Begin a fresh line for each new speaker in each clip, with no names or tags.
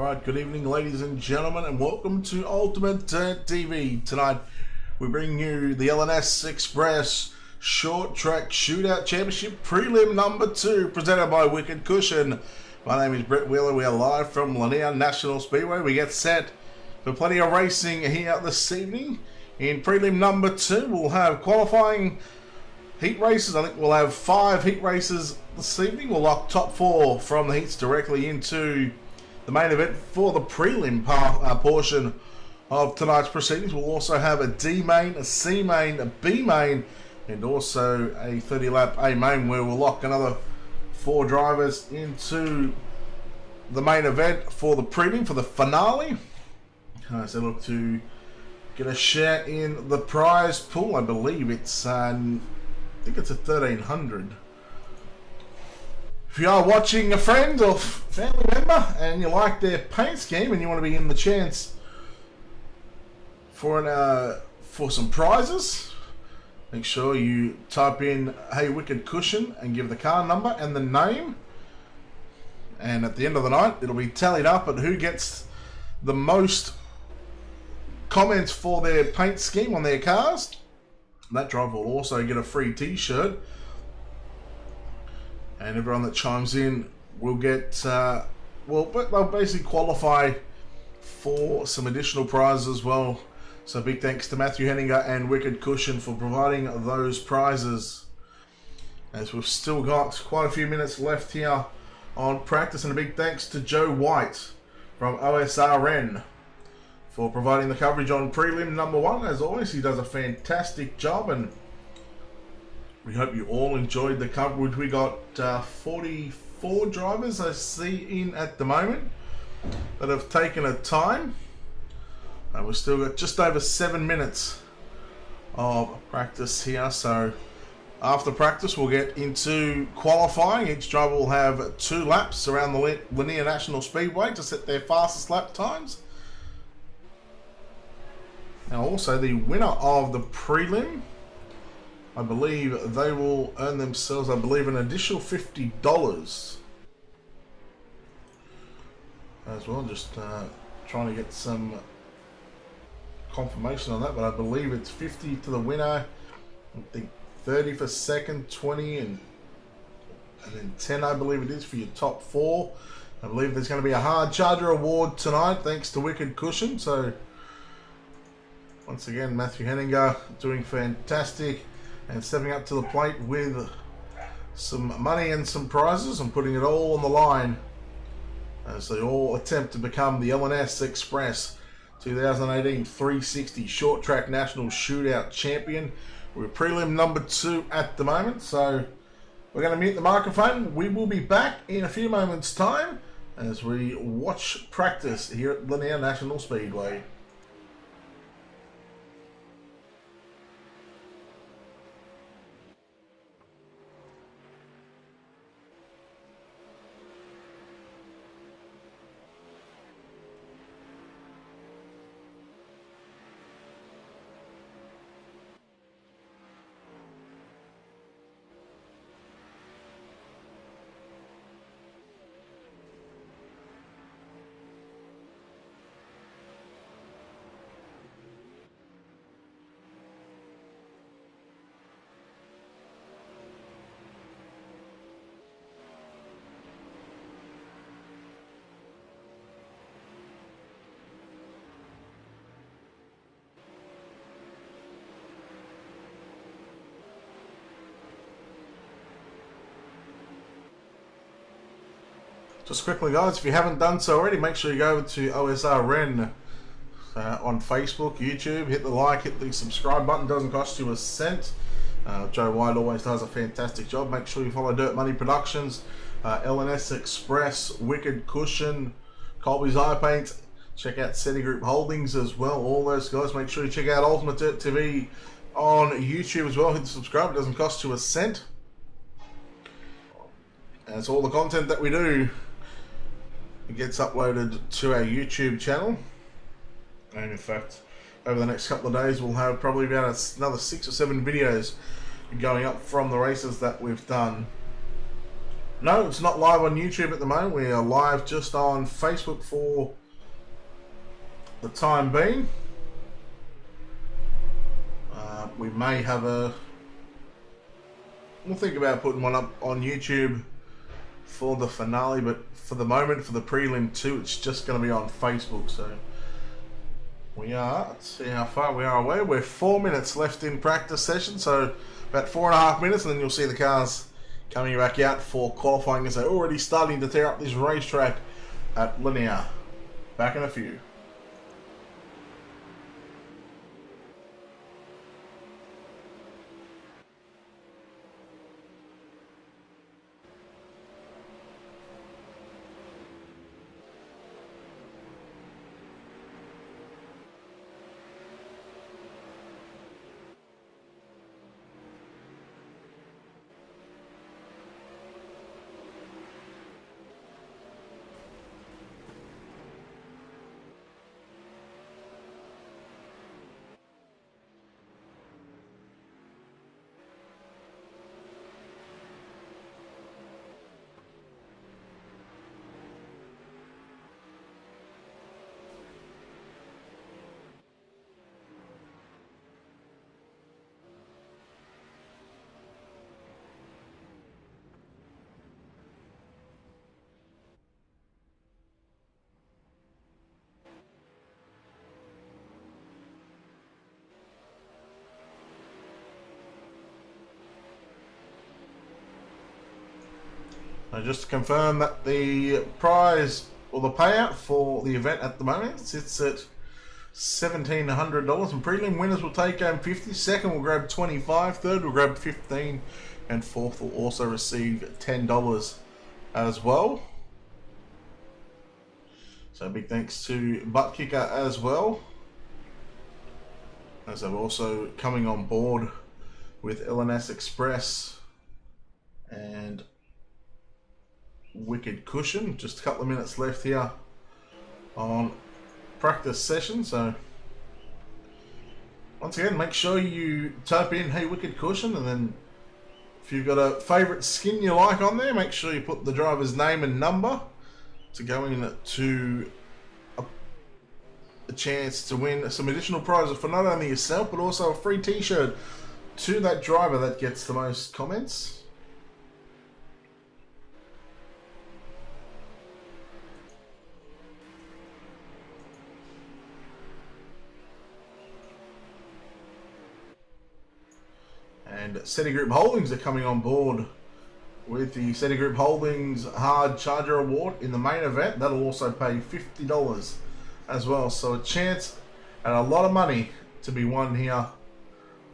Alright, good evening ladies and gentlemen, and welcome to Ultimate TV. Tonight we bring you the LNS Express Short Track Shootout Championship Prelim number 2, presented by Wicked Cushion. My name is Brett Wheeler. We are live from Lanier National Speedway. We get set for plenty of racing here this evening. In Prelim number 2 we'll have qualifying heat races. I think we'll have 5 heat races this evening. We'll lock top 4 from the heats directly into the main event for the prelim portion of tonight's proceedings. We'll also have a D main, a C main, a B main, and also a 30 lap A main, where we'll lock another 4 drivers into the main event for the prelim, for the finale. So look to get a share in the prize pool. I believe it's I think it's a 1,300. If you are watching a friend or family member and you like their paint scheme and you want to be in the chance for some prizes, make sure you type in "Hey Wicked Cushion" and give the car number and the name. And at the end of the night, it'll be tallied up at who gets the most comments for their paint scheme on their cars. That driver will also get a free t-shirt. And everyone that chimes in will get, they'll basically qualify for some additional prizes as well. So big thanks to Matthew Henninger and Wicked Cushion for providing those prizes. As we've still got quite a few minutes left here on practice. And a big thanks to Joe White from OSRN for providing the coverage on Prelim number 1. As always, he does a fantastic job, and we hope you all enjoyed the coverage. We got 44 drivers I see in at the moment that have taken a time, and we've still got just over 7 minutes of practice here. So after practice we'll get into qualifying. Each driver will have 2 laps around the Lanier National Speedway to set their fastest lap times. Now also the winner of the prelim, I believe they will earn themselves, an additional $50 as well. Just trying to get some confirmation on that, but I believe it's 50 to the winner. I think 30 for second, 20, and then 10, I believe it is, for your top 4. I believe there's going to be a hard charger award tonight, thanks to Wicked Cushion. So once again, Matthew Henninger doing fantastic and stepping up to the plate with some money and some prizes and putting it all on the line as they all attempt to become the LNS Express 2018 360 Short Track National Shootout Champion. We're prelim number 2 at the moment, so we're going to mute the microphone. We will be back in a few moments' time as we watch practice here at Lanier National Speedway. Just quickly, guys, if you haven't done so already, make sure you go over to OSRN on Facebook, YouTube. Hit the like, hit the subscribe button. Doesn't cost you a cent. Joe White always does a fantastic job. Make sure you follow Dirt Money Productions, LNS Express, Wicked Cushion, Colby's Eye Paint. Check out SETI Group Holdings as well. All those guys. Make sure you check out Ultimate Dirt TV on YouTube as well. Hit the subscribe. It doesn't cost you a cent. And so all the content that we do, it gets uploaded to our YouTube channel. And in fact, over the next couple of days we'll have probably about another 6 or 7 videos going up from the races that we've done. No, it's not live on YouTube at the moment. We are live just on Facebook for the time being. We may have we'll think about putting one up on YouTube for the finale, but for the moment, for the prelim 2, it's just going to be on Facebook. So let's see how far we are away. We're 4 minutes left in practice session, so about 4.5 minutes, and then you'll see the cars coming back out for qualifying as they're already starting to tear up this racetrack at Lanier. Back in a few. Just to confirm that the prize or the payout for the event at the moment sits at $1,700, and prelim winners will take home 50, second will grab 25, third will grab 15, and fourth will also receive $10 as well. So big thanks to Butt Kicker as well, as they're also coming on board with LNS Express and Wicked Cushion. Just a couple of minutes left here on practice session, so once again make sure you type in "Hey Wicked Cushion," and then if you've got a favourite skin you like on there, make sure you put the driver's name and number to go in to a chance to win some additional prizes for not only yourself but also a free t-shirt to that driver that gets the most comments. And SETI Group Holdings are coming on board with the SETI Group Holdings Hard Charger Award in the main event. That'll also pay $50 as well. So a chance and a lot of money to be won here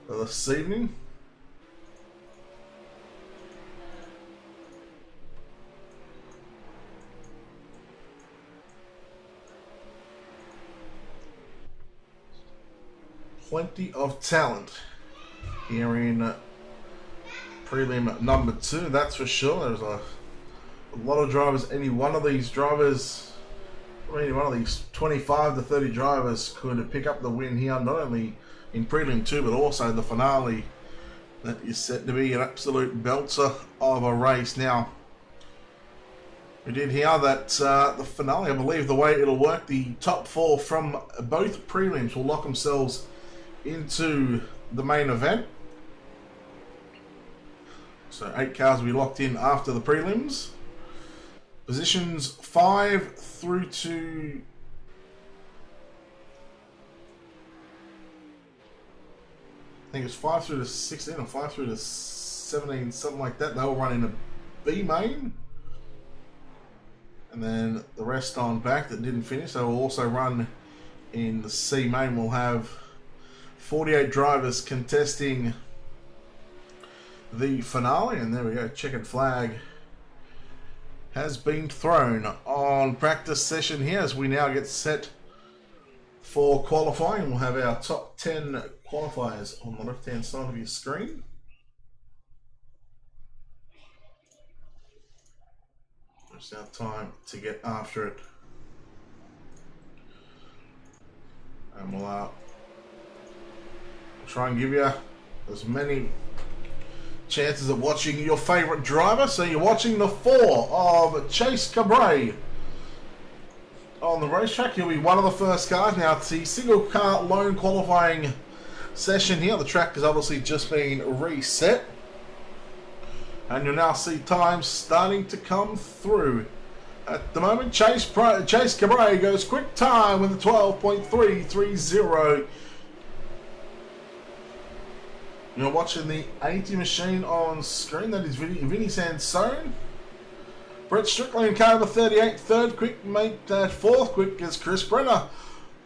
this evening. Plenty of talent here in prelim number 2, that's for sure. There's a lot of drivers. Any one of these drivers, any one of these 25 to 30 drivers could pick up the win here, not only in prelim 2 but also the finale that is set to be an absolute belter of a race. Now, we did hear that the finale, I believe the way it'll work, the top 4 from both prelims will lock themselves into the main event. So 8 cars will be locked in after the prelims. Positions 5 through to I think it's 5 through to 16 or 5 through to 17, something like that. They'll run in a B main. And then the rest on back that didn't finish, they will also run in the C main. We'll have 48 drivers contesting the finale, and there we go. Checkered flag has been thrown on practice session here as we now get set for qualifying. We'll have our top 10 qualifiers on the left hand side of your screen. It's now time to get after it, and we'll try and give you as many chances of watching your favourite driver. So you're watching the 4 of Chase Cabre on the racetrack. He'll be one of the first cars. Now it's the single car lone qualifying session here. The track has obviously just been reset. And you'll now see times starting to come through. At the moment, Chase Cabray goes quick time with a 12.330. You're watching the 80 machine on screen. That is Vinny Sansone. Brett Strickland, car number 38, third quick, mate. Fourth quick is Chris Brenner.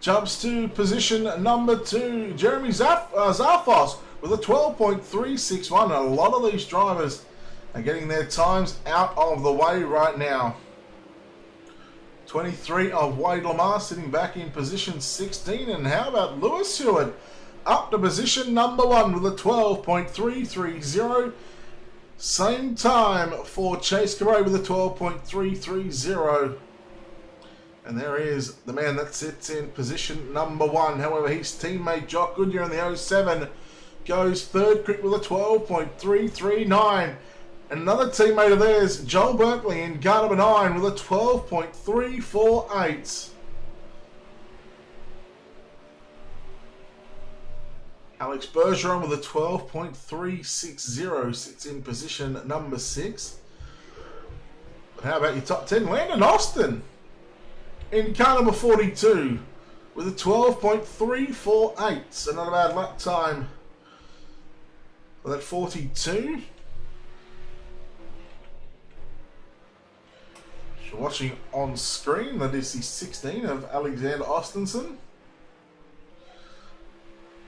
Jumps to position number 2, Jeremy Zarfos with a 12.361. A lot of these drivers are getting their times out of the way right now. 23 of Wade Lamar sitting back in position 16. And how about Lewis Hewitt up to position number 1 with a 12.330. Same time for Chase Cabray with a 12.330. And there is the man that sits in position number 1. However, his teammate Jock Goodyear in the 07 goes third quick with a 12.339. And another teammate of theirs, Joel Berkeley, in car number 9 with a 12.348. Alex Bergeron with a 12.360 sits in position number 6. But how about your top 10? Landon Austin in car number 42 with a 12.348. So not a bad lap time for that 42. You're watching on screen, that is the 16 of Alexander Ostenson.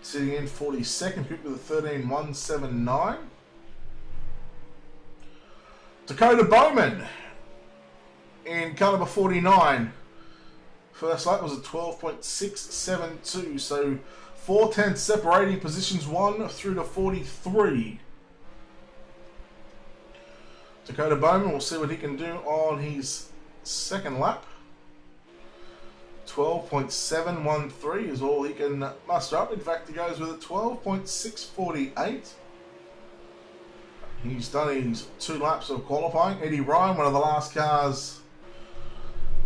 Sitting in 42nd quick with a 13.179. Dakota Bowman in car number 49. First lap was a 12.672, so 4/10 separating positions 1 through to 43. Dakota Bowman, we'll see what he can do on his second lap. 12.713 is all he can muster up. In fact, he goes with a 12.648. He's done his 2 laps of qualifying. Eddie Ryan, one of the last cars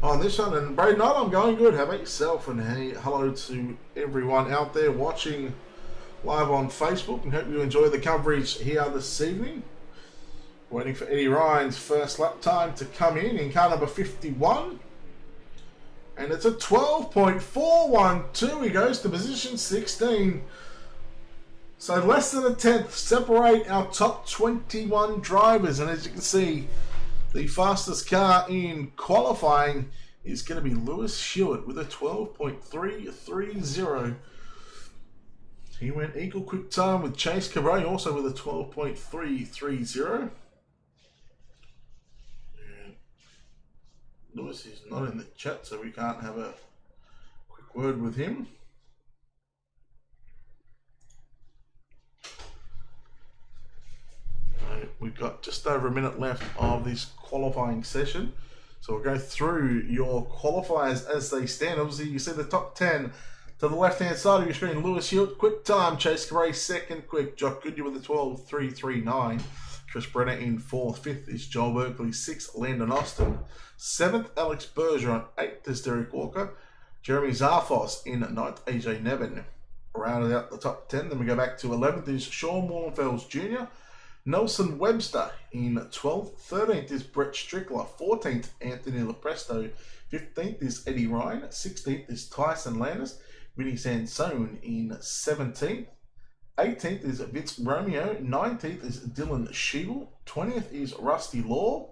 on this one. And Braden Knight, I'm going good. How about yourself? And hey, hello to everyone out there watching live on Facebook, and hope you enjoy the coverage here this evening. Waiting for Eddie Ryan's first lap time to come in car number 51. And it's a 12.412. He goes to position 16. So less than a tenth separate our top 21 drivers. And as you can see, the fastest car in qualifying is going to be Lewis Hewitt with a 12.330. He went equal quick time with Chase Cabray, also with a 12.330. Lewis is not in the chat, so we can't have a quick word with him. We've got just over a minute left of this qualifying session. So we'll go through your qualifiers as they stand. Obviously, you see the top 10 to the left-hand side of your screen. Lewis Hewitt, quick time. Chase Cabray, second quick. Jock Goodyear with a 12.339. Chris Brenner in 4th. 5th is Joel Berkeley. 6th, Landon Austin. 7th, Alex Bergeron. 8th is Derek Walker. Jeremy Zarfos in 9th, AJ Nevin. Rounded out the top 10. Then we go back to 11th is Sean Wallenfels Jr. Nelson Webster in 12th. 13th is Brett Strickler. 14th, Anthony Lepresto. 15th is Eddie Ryan. 16th is Tyson Landis. Vinny Sansone in 17th. 18th is Vince Romeo. 19th is Dylan Schiebel. 20th is Rusty Law.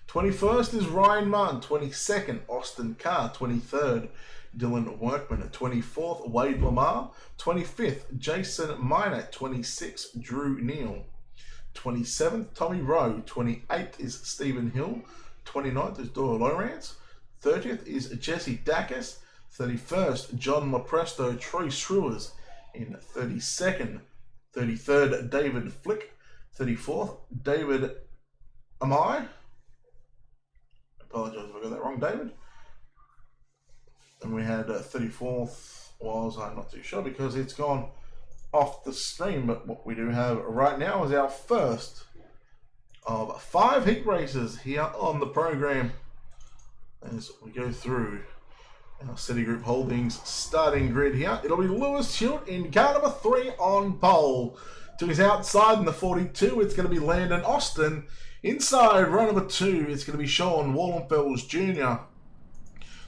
21st is Ryan Martin. 22nd, Austin Carr. 23rd, Dylan Workman. 24th, Wade Lamar. 25th, Jason Minor. 26th, Drew Neal. 27th, Tommy Rowe. 28th is Stephen Hill. 29th is Doyle Lawrence. 30th is Jesse Dacus. 31st, John Lepresto. Troy Screwers in 32nd. 33rd, David Flick. 34th, David Amai. Apologize if I got that wrong, David. And we had 34th was, I'm not too sure because it's gone off the screen, but what we do have right now is our first of 5 heat races here on the program as we go through Our Citigroup Holdings starting grid here. It'll be Lewis Hewitt in car number 3 on pole. To his outside in the 42, it's going to be Landon Austin. Inside row number 2, it's going to be Sean Wallenfels Jr.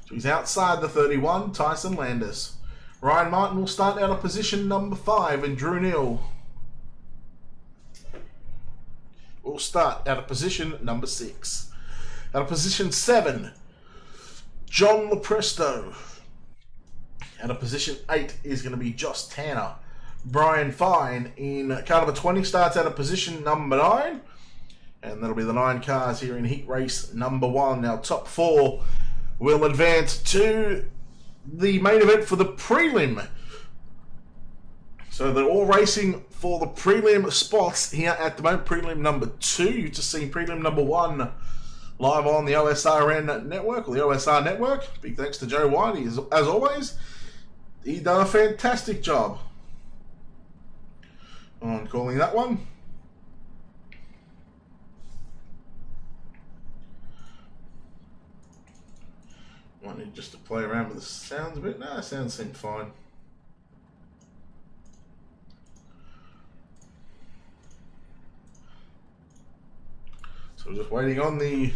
To his outside the 31, Tyson Landis. Ryan Martin will start out of position number 5 and Drew Neal will start out of position number 6. Out of position 7, John Lopresto. Out of position 8 is going to be Josh Tanner. Brian Fine in car number 20 starts out of position number 9. And that'll be the 9 cars here in heat race number 1. Now top 4 will advance to the main event for the prelim. So they're all racing for the prelim spots here at the moment. Prelim number 2. You've just seen prelim number 1 live on the OSRN network, or the OSR network. Big thanks to Joe Whitey, as always. He's done a fantastic job on calling that one. Might need just to play around with the sounds a bit. No, the sounds seem fine. So we're just waiting on the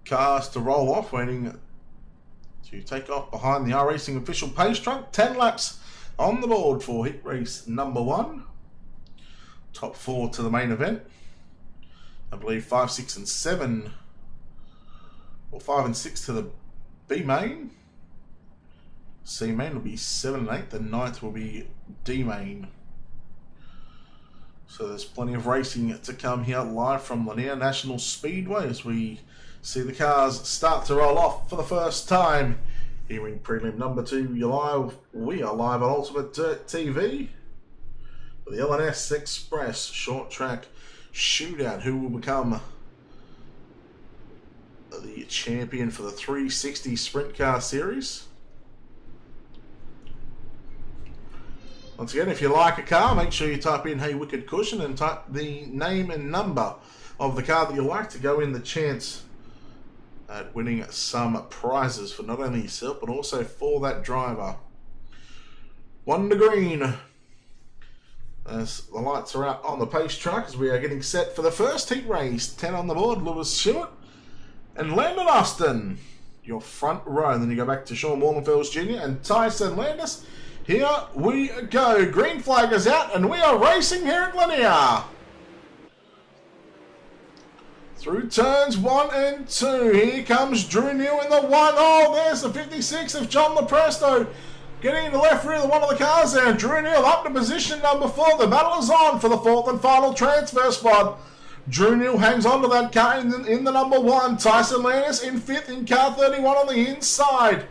cars to roll off, waiting to take off behind the R-Racing official pace truck. 10 laps on the board for heat race number 1. Top 4 to the main event. I believe 5, 6 and 7, or 5 and 6 to the B main. C main will be 7 and 8. The 9th will be D main. So there's plenty of racing to come here live from Lanier National Speedway as we see the cars start to roll off for the first time here in prelim number 2. We are live on Ultimate Dirt TV for the LNS Express Short Track Shootout. Who will become the champion for the 360 Sprint Car Series? Once again, if you like a car, make sure you type in "Hey Wicked Cushion" and type the name and number of the car that you like to go in the chance at winning some prizes for not only yourself but also for that driver. 1 to green as the lights are out on the pace truck as we are getting set for the first heat race. 10 on the board, Lewis Hewitt and Landon Austin, your front row. And then you go back to Sean Wallenfels Jr. and Tyson Landis. Here we go. Green flag is out and we are racing here at Lanier. Through turns 1 and 2. Here comes Drew Neal in the 1. Oh, there's the 56 of John Lopresto. Getting in the left rear of one of the cars there. Drew Neal up to position number 4. The battle is on for the 4th and final transfer spot. Drew Neal hangs on to that car in the number 1. Tyson Landis in 5th in car 31 on the inside.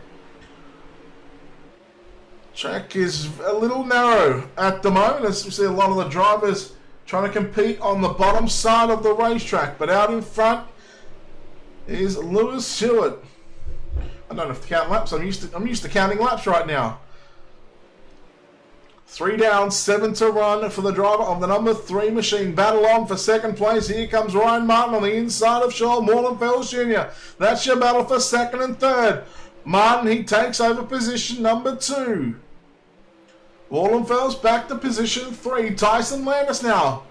Track is a little narrow at the moment as we see a lot of the drivers trying to compete on the bottom side of the racetrack, but out in front is Lewis Hewitt. I don't have to count laps. I'm used to counting laps right now. 3 down, 7 to run for the driver of the number 3 machine. Battle on for second place. Here comes Ryan Martin on the inside of Sean Wallenfels Jr. That's your battle for second and third. Martin, he takes over position number 2. Wallenfels back to position 3. Tyson Landis now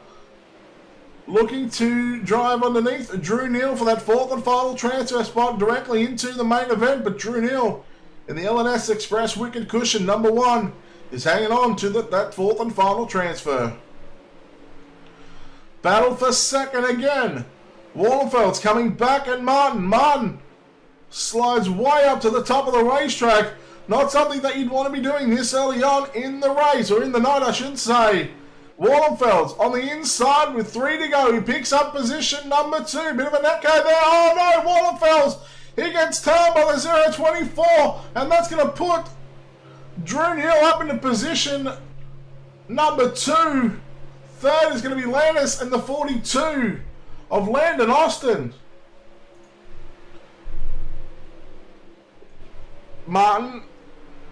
looking to drive underneath Drew Neal for that 4th and final transfer spot directly into the main event. But Drew Neal in the LNS Express Wicked Cushion number 1 is hanging on to that 4th and final transfer. Battle for second again. Wallenfels coming back and Martin slides way up to the top of the racetrack. Not something that you'd want to be doing this early on in the race, or in the night I should say. Wallenfels on the inside with 3 to go. He picks up position number 2. Bit of a netco there. Oh no, Wallenfels. He gets turned by the 024, and that's going to put Drew Neal up into position number 2. Third is going to be Landis and the 42 of Landon Austin. Martin,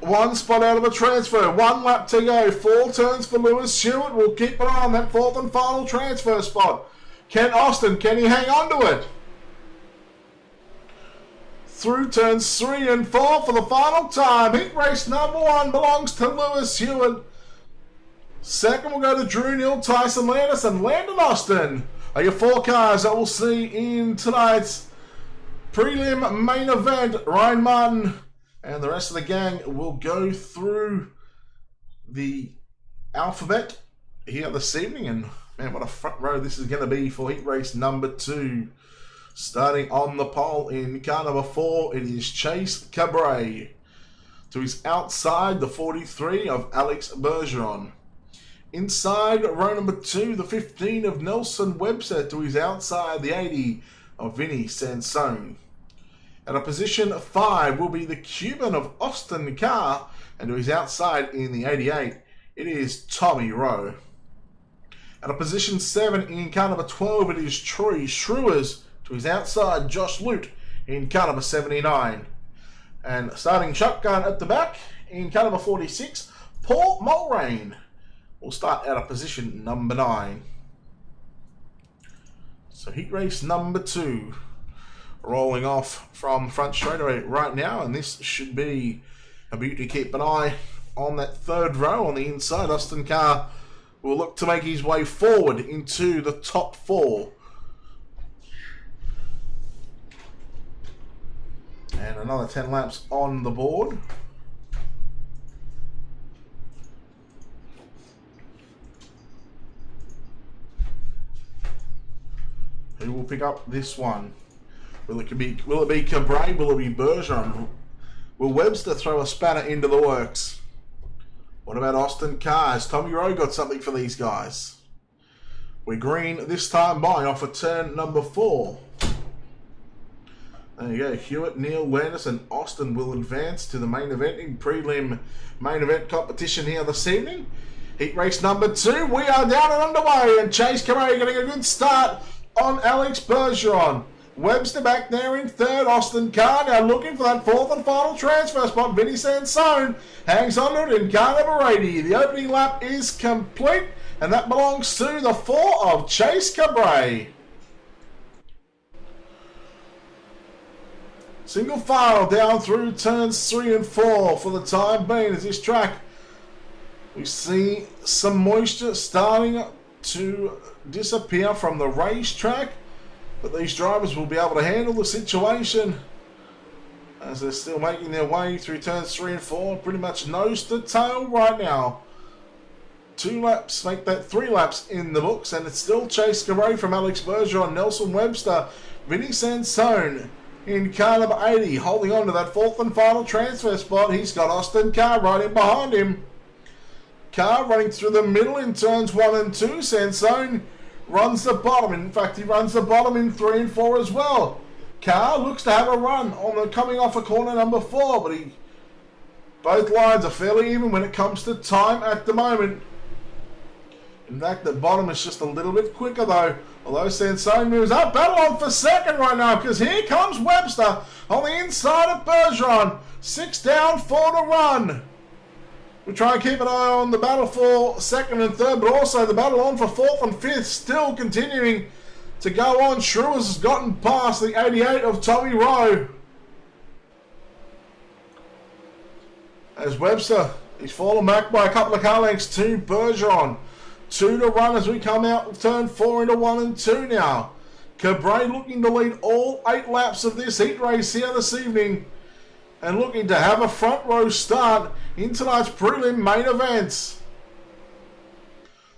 1 spot out of a transfer, 1 lap to go, 4 turns for Lewis Hewitt. We'll keep an eye on that 4th and final transfer spot. Can he hang on to it? through turns 3 and 4 for the final time. Heat race number 1 belongs to Lewis Hewitt. Second will go to Drew Neal, Tyson Landis, and Landon Austin are your 4 cars that we'll see in tonight's prelim main event. Ryan Martin and the rest of the gang will go through the alphabet here this evening, and man, what a front row this is going to be for heat race number 2. Starting on the pole in car number 4, it is Chase Cabray. To his outside, the 43 of Alex Bergeron. Inside row number 2, the 15 of Nelson Webster. To his outside, the 80 of Vinny Sansone. At a position 5 will be the Cuban of Austin Carr, and to his outside in the 88, it is Tommy Rowe. At a position 7 in car number 12, it is Troy Schruers. To his outside, Josh Lute in car number 79. And starting shotgun at the back in car number 46, Paul Mulrain will start out of position number 9. So heat race number 2 rolling off from front straightaway right now, and this should be a beauty to keep an eye on that third row on the inside. Austin Carr will look to make his way forward into the top 4. And another 10 laps on the board. Who will pick up this one? Will it be Cabray? Will it be Bergeron? Will Webster throw a spanner into the works? What about Austin Carr? Has Tommy Rowe got something for these guys? We're green this time by off of turn number 4. There you go. Hewitt, Neal, Landis, and Austin will advance to the main event in prelim main event competition here this evening. Heat race number 2. We are down and underway, and Chase Cabray getting a good start on Alex Bergeron. Webster back there in third. Austin Carr now looking for that 4th and final transfer spot. Vinny Sansone hangs on to it in car number 80. The opening lap is complete, and that belongs to the 4 of Chase Cabray. Single file down through turns 3 and 4 for the time being as this track, we see some moisture starting to disappear from the racetrack, but these drivers will be able to handle the situation as they're still making their way through turns 3 and 4, pretty much nose to tail right now. 2 laps make that 3 laps in the books, and it's still Chase Cabray from Alex Bergeron, Nelson Webster, Vinny Sansone in car number 80, holding on to that 4th and final transfer spot. He's got Austin Carr right in behind him. Carr running through the middle in turns 1 and 2. Sansone runs the bottom. In fact, he runs the bottom in 3 and 4 as well. Carr looks to have a run on the coming off of corner number 4, but both lines are fairly even when it comes to time at the moment. In fact, the bottom is just a little bit quicker though. Although Sansone moves up, battle on for second right now, because here comes Webster on the inside of Bergeron. 6 down, 4 to run. We try and keep an eye on the battle for second and third, but also the battle on for 4th and 5th still continuing to go on. Schruers has gotten past the 88 of Tommy Rowe. As Webster, he's fallen back by a couple of car lengths to Bergeron. 2 to run as we come out of turn 4 into 1 and 2 now. Cabray looking to lead all 8 laps of this heat race here this evening, and looking to have a front row start in tonight's prelim main events.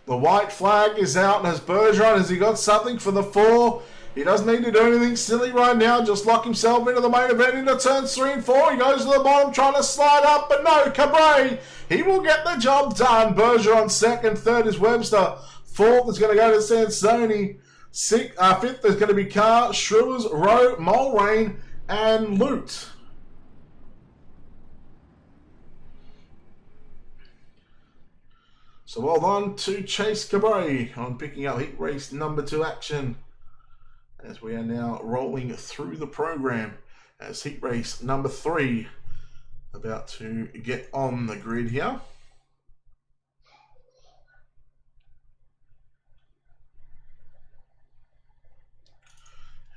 The white flag is out, and has Bergeron, has he got something for the 4? He doesn't need to do anything silly right now, just lock himself into the main event into turns 3 and 4. He goes to the bottom trying to slide up, but no, Cabray, he will get the job done. Bergeron second, third is Webster, 4th is going to go to Sansone, 5th is going to be Carr, Schruers, Rowe, Mulrain, and Lute. So well done to Chase Cabray on picking up heat race number 2 action, as we are now rolling through the program as heat race number 3 about to get on the grid here.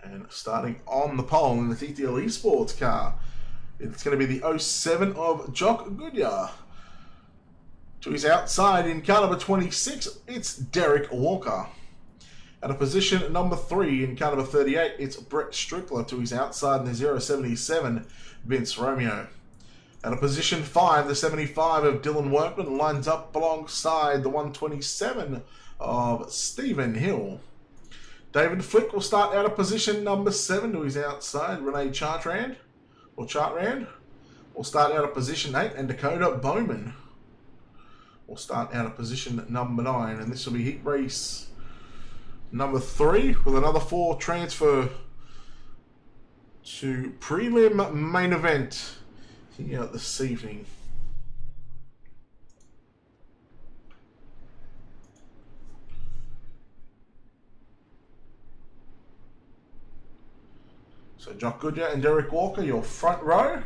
And And starting on the pole in the TTL Esports car, it's going to be the 07 of Jock Goodyear. To his outside in car number 26, it's Derek Walker. At a position number 3 in car number 38, it's Brett Strickler. To his outside in the 077, Vince Romeo. At a position 5, the 75 of Dylan Workman lines up alongside the 127 of Stephen Hill. David Flick will start out of position number 7 to his outside. Renee Chartrand will start out of position 8, and Dakota Bowman will start out of position number 9. And this will be heat race number 3 with another 4 transfer to prelim main event here this evening. So Jock Goodyear and Derek Walker, your front row.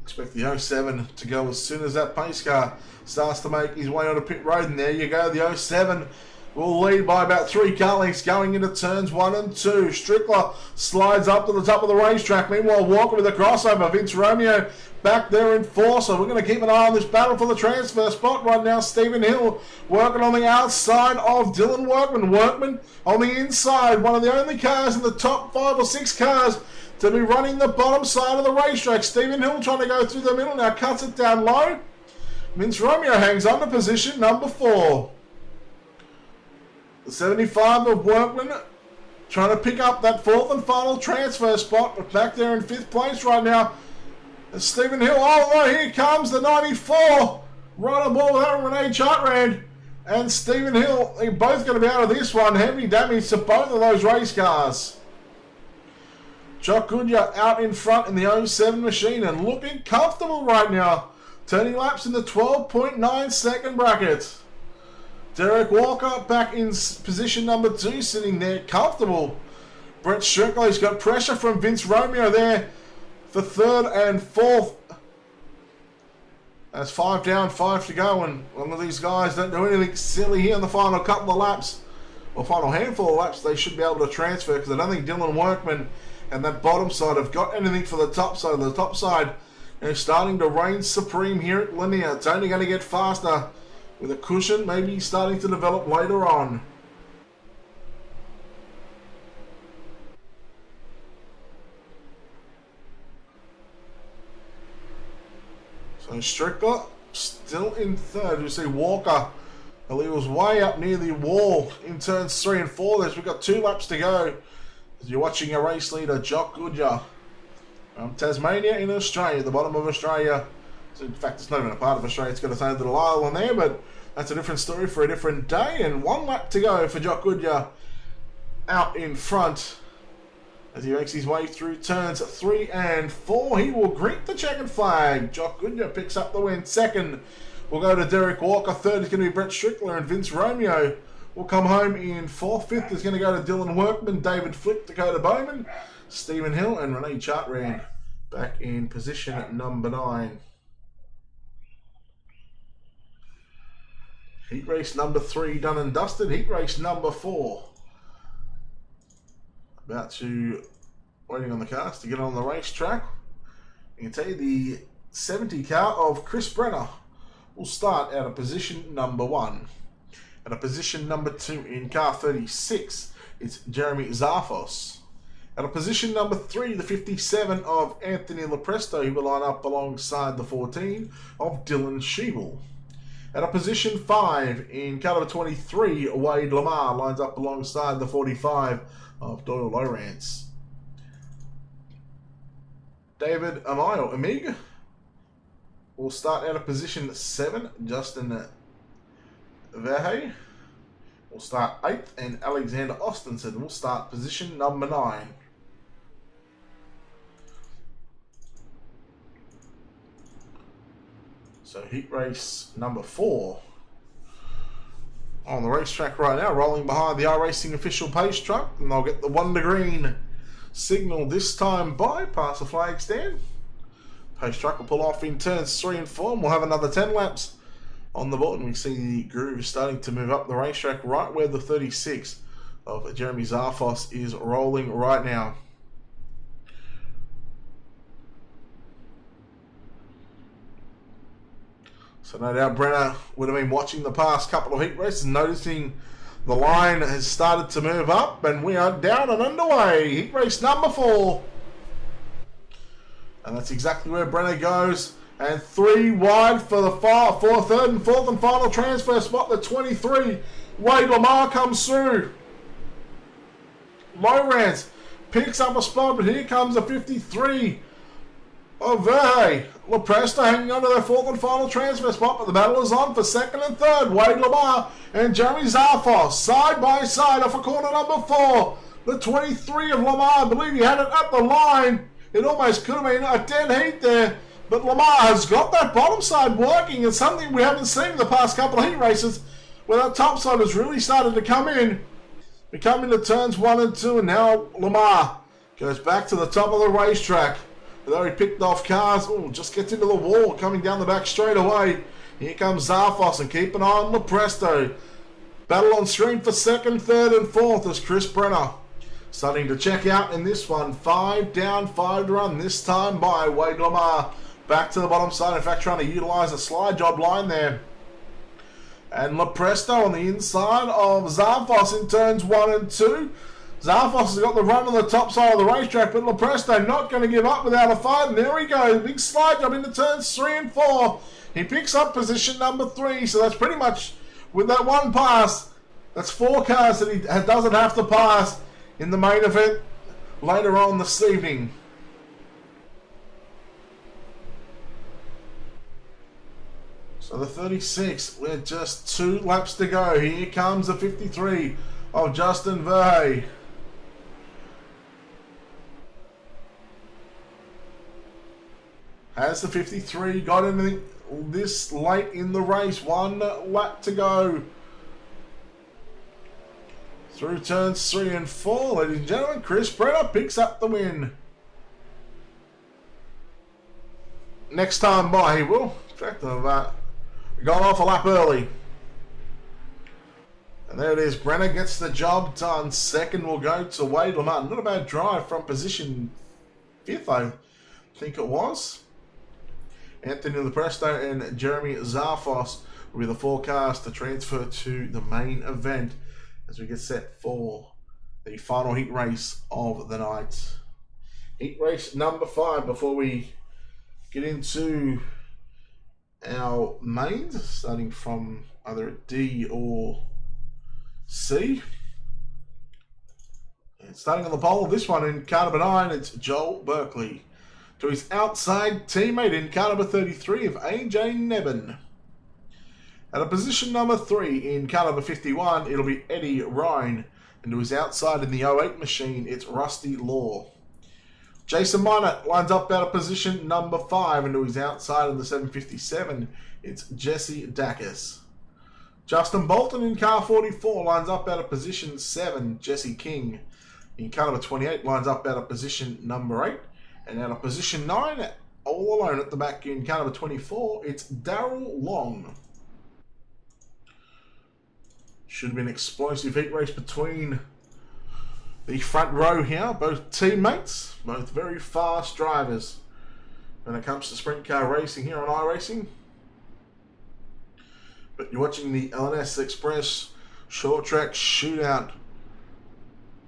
Expect the 07 to go as soon as that pace car starts to make his way onto pit road. And there you go, the 07 will lead by about 3 car lengths going into turns 1 and 2. Strickler slides up to the top of the racetrack. Meanwhile, Walker with a crossover. Vince Romeo back there in 4. So we're going to keep an eye on this battle for the transfer spot right now. Stephen Hill working on the outside of Dylan Workman. Workman on the inside. One of the only cars in the top 5 or 6 cars to be running the bottom side of the racetrack. Stephen Hill trying to go through the middle. Now cuts it down low. Vince Romeo hangs on to position number 4. The 75 of Workman trying to pick up that 4th and final transfer spot, but back there in 5th place right now is Stephen Hill. Oh, here comes the 94. Right on board with that, Renee Chartrand and Stephen Hill. They're both going to be out of this one. Heavy damage to both of those race cars. Jock Goodyear out in front in the 07 machine and looking comfortable right now. Turning laps in the 12.9 second bracket. Derek Walker back in position number 2, sitting there comfortable. Brett Strickler's got pressure from Vince Romeo there for 3rd and 4th. That's 5 down, 5 to go, and one of these guys don't do anything silly here in the final couple of laps, or final handful of laps. They should be able to transfer, because I don't think Dylan Workman and that bottom side have got anything for the top side. The top side is starting to reign supreme here at Lanier. It's only going to get faster with a cushion maybe starting to develop later on. So Strickler still in 3rd. You see Walker, he was way up near the wall in turns 3 and 4. We've got 2 laps to go. As you're watching a race leader, Jock Goodyear, from Tasmania in Australia, the bottom of Australia. In fact, it's not even a part of Australia. It's got its own little island there, but that's a different story for a different day. And 1 lap to go for Jock Goodyear out in front as he makes his way through turns 3 and 4. He will greet the checkered flag. Jock Goodyear picks up the win. 2nd will go to Derek Walker. 3rd is going to be Brett Strickler, and Vince Romeo will come home in 4th. 5th is going to go to Dylan Workman, David Flick, Dakota Bowman, Stephen Hill, and Renee Chartrand back in position number 9. Heat race number 3 done and dusted. Heat race number 4. About to waiting on the cars to get on the racetrack. You can tell you the 70 car of Chris Brenner will start out of position number 1. At a position number 2 in car 36, it's Jeremy Zarfos. At a position number 3, the 57 of Anthony Lepresto, he will line up alongside the 14 of Dylan Sheeble. At a position 5 in car number 23, Wade Lamar lines up alongside the 45 of Doyle Lowrance. David Amig will start out of position 7. Justin Verhey will start 8th, and Alexander Ostenson will start position number 9. So heat race number 4 on the racetrack right now, rolling behind the iRacing official pace truck, and they'll get the Wonder Green signal this time bypass the flag stand. Pace truck will pull off in turns 3 and 4, and we'll have another 10 laps on the board, and we see the groove starting to move up the racetrack right where the 36 of Jeremy Zarfos is rolling right now. So no doubt Brenner would have been watching the past couple of heat races, noticing the line has started to move up, and we are down and underway. Heat race number 4. And that's exactly where Brenner goes. And 3 wide for the third and fourth and final transfer spot. The 23, Wade Lamar comes through. Lowrance picks up a spot, but here comes the 53 of Verhey. Lepresta hanging on to their fourth and final transfer spot, but the battle is on for second and third. Wade Lamar and Jeremy Zarfos side by side off of corner number 4. The 23 of Lamar, I believe he had it at the line. It almost could have been a dead heat there, but Lamar has got that bottom side working. It's something we haven't seen in the past couple of heat races, where that top side has really started to come in. We come into turns 1 and 2, and now Lamar goes back to the top of the racetrack. Although he picked off cars, just gets into the wall, coming down the back straight away. Here comes Zarfos, and keep an eye on Lepresto. Battle on screen for second, third, and fourth as Chris Brenner starting to check out in this one. 5 down, 5 to run, this time by Wade Lamar. Back to the bottom side, in fact trying to utilise a slide job line there. And Lepresto on the inside of Zarfos in turns 1 and 2. Zarfos has got the run on the top side of the racetrack, but Lepresto not going to give up without a fight. And there we go, big slide job into turns 3 and 4. He picks up position number 3, so that's pretty much, with that one pass, that's 4 cars that he doesn't have to pass in the main event later on this evening. So the 36, with just 2 laps to go. Here comes the 53 of Justin Verhey. Has the 53 got anything this late in the race? 1 lap to go. Through turns 3 and 4, ladies and gentlemen, Chris Brenner picks up the win. Next time by, he will. In fact, I've gone off a lap early. And there it is. Brenner gets the job done. Second will go to Wade Lamar. Not a bad drive from position 5th, I think it was. Anthony Lepresto and Jeremy Zarfos will be the 4 cars to transfer to the main event as we get set for the final heat race of the night. Heat race number 5 before we get into our mains, starting from either a D or C. And starting on the pole of this one in car number 9, it's Joel Berkeley. To his outside teammate in car number 33 of AJ Nebben. At a position number 3 in car number 51, it'll be Eddie Ryan. And to his outside in the 08 machine, it's Rusty Law. Jason Minot lines up out of position number 5, and to his outside in the 757, it's Jesse Dacus. Justin Bolton in car 44 lines up out of position 7, Jesse King. In car number 28 lines up out of position number 8. And out of position 9, all alone at the back in car number 24, it's Darrell Long. Should have been an explosive heat race between the front row here. Both teammates, both very fast drivers when it comes to sprint car racing here on iRacing. But you're watching the LNS Express Short Track Shootout,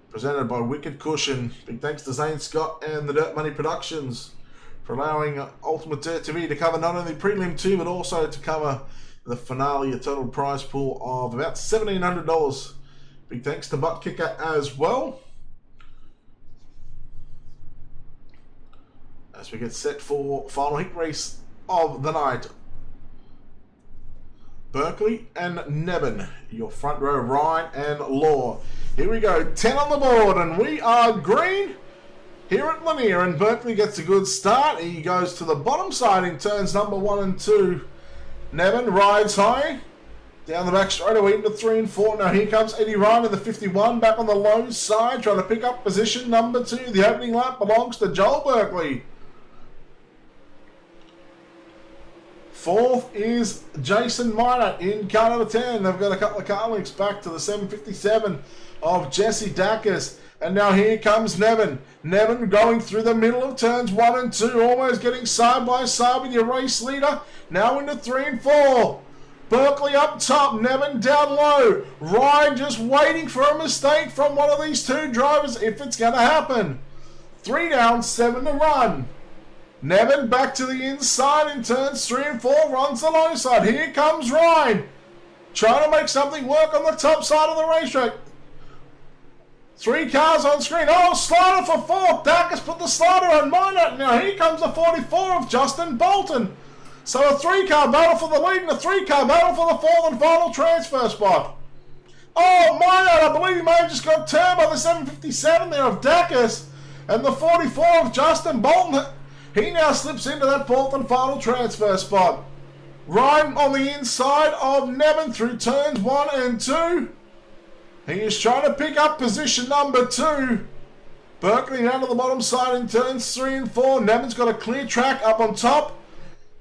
presented by Wicked Cushion. Big thanks to Zane Scott and the Dirt Money Productions for allowing Ultimate Dirt TV to cover not only Prelim 2, but also to cover the finale, a total prize pool of about $1,700. Big thanks to Butt Kicker as well. As we get set for final heat race of the night. Berkeley and Nebben, your front row, Ryan and Law. Here we go, 10 on the board, and we are green here at Lanier, and Berkeley gets a good start. He goes to the bottom side in turns number 1 and 2. Nebben rides high, down the back straight away into 3 and 4. Now here comes Eddie Ryan in the 51, back on the low side, trying to pick up position number 2. The opening lap belongs to Joel Berkeley. Fourth is Jason Minor in car number 10. They've got a couple of car links back to the 757 of Jesse Dacus. And now here comes Nevin. Nevin going through the middle of turns 1 and 2, almost getting side by side with your race leader. Now into 3 and 4. Berkeley up top, Nevin down low. Ryan just waiting for a mistake from one of these two drivers if it's going to happen. 3 down, 7 to run. Nevin back to the inside in turns 3 and 4, runs the low side. Here comes Ryan, trying to make something work on the top side of the racetrack. 3 cars on screen. Oh, slider for 4th. Dacus put the slider on Minor. Now here comes the 44 of Justin Bolton. So a 3-car battle for the lead and a 3-car battle for the 4th and final transfer spot. Oh, Minor, I believe he may have just got turned by the 757 there of Dacus. And the 44 of Justin Bolton, he now slips into that 4th and final transfer spot. Ryan on the inside of Nevin through turns 1 and 2. He is trying to pick up position number 2. Berkeley down to the bottom side in turns 3 and 4. Nevin's got a clear track up on top.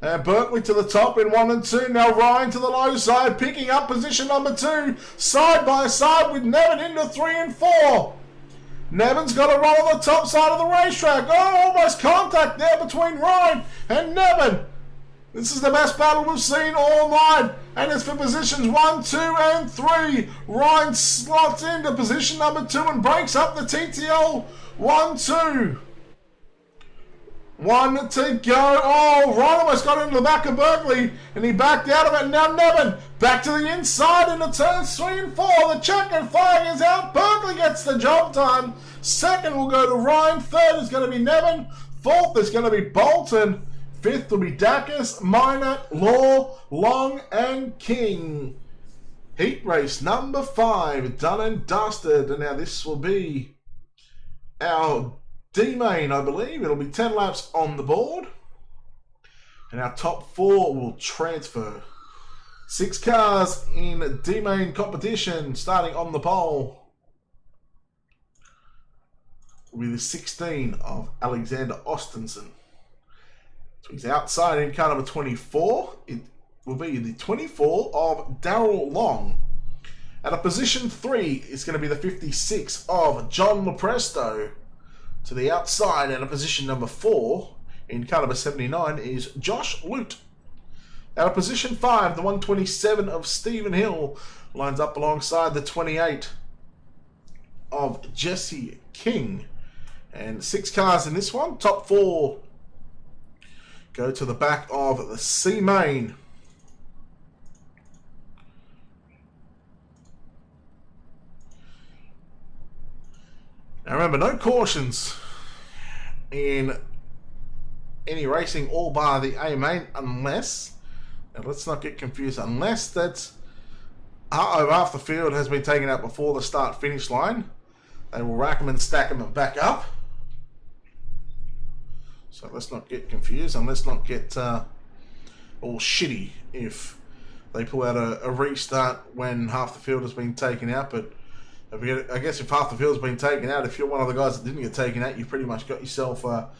And Berkeley to the top in 1 and 2. Now Ryan to the low side, picking up position number 2. Side by side with Nevin into 3 and 4. Nevin's got a run on the top side of the racetrack. Oh, almost contact there between Ryan and Nevin. This is the best battle we've seen all night. And it's for positions 1, 2, and 3. Ryan slots into position number 2 and breaks up the TTL 1, 2. 1 to go. Oh, Ryan almost got into the back of Berkeley and he backed out of it. Now Nevin back to the inside into turns 3 and 4. The checkered flag is out. Berkeley gets the job done. Second will go to Ryan. Third is going to be Nevin. Fourth is going to be Bolton. Fifth will be Dacus, Minor, Law, Long, and King. Heat race number 5, done and dusted. And now this will be our D-main, I believe. It'll be 10 laps on the board. And our top 4 will transfer. 6 cars in D-main competition, starting on the pole. Will be the 16 of Alexander Ostenson. So he's outside in car number 24. It will be the 24 of Darrell Long. At a position 3, it's going to be the 56 of John Lopresto. To the outside, and a position number 4 in car number 79 is Josh Lute. At a position 5, the 127 of Stephen Hill lines up alongside the 28 of Jesse King. And 6 cars in this one. Top 4 go to the back of the C main. Now remember, no cautions in any racing, all bar the A main, unless, now let's not get confused, unless that's half the field has been taken out before the start finish line. They will rack them and stack them and back up. So let's not get confused, and let's not get all shitty if they pull out a restart when half the field has been taken out. But I guess if half the field's been taken out, if you're one of the guys that didn't get taken out, you've pretty much got yourself a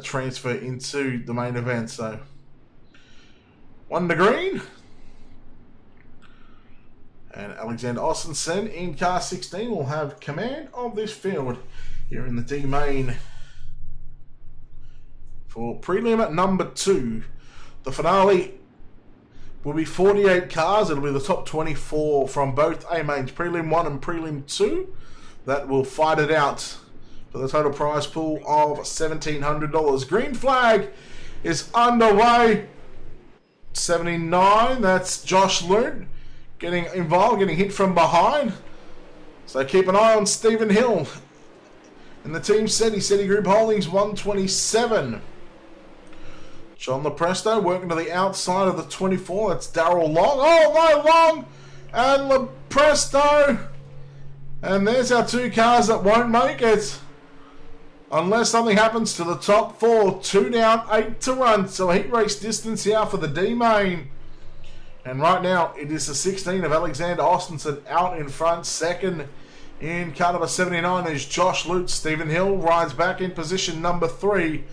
transfer into the main event. So 1 to green. And Alexander Ostenson in car 16 will have command of this field here in the D main for prelim at number 2. The finale will be 48 cars. It'll be the top 24 from both A mains, prelim 1 and prelim 2, that will fight it out for the total prize pool of $1,700. Green flag is underway. 79, that's Josh Lute getting involved, getting hit from behind. So keep an eye on Stephen Hill and the team SETI Group Holdings 127. John Lopresto working to the outside of the 24. That's Darrell Long. Oh, no, Long and Lopresto. And there's our 2 cars that won't make it unless something happens to the top 4. 2 down, 8 to run. So heat race distance here for the D main. And right now it is the 16 of Alexander Ostenson out in front. Second in car number 79 is Josh Lute. Stephen Hill rides back in position number 3.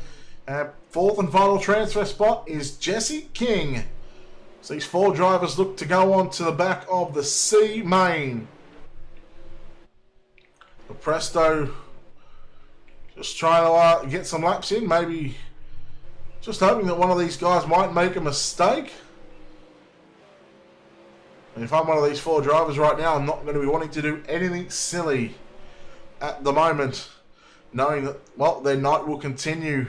4th and final transfer spot is Jesse King. So these 4 drivers look to go on to the back of the C main. The Presto just trying to get some laps in, maybe just hoping that one of these guys might make a mistake. And if I'm one of these 4 drivers right now, I'm not going to be wanting to do anything silly at the moment, knowing that, well, their night will continue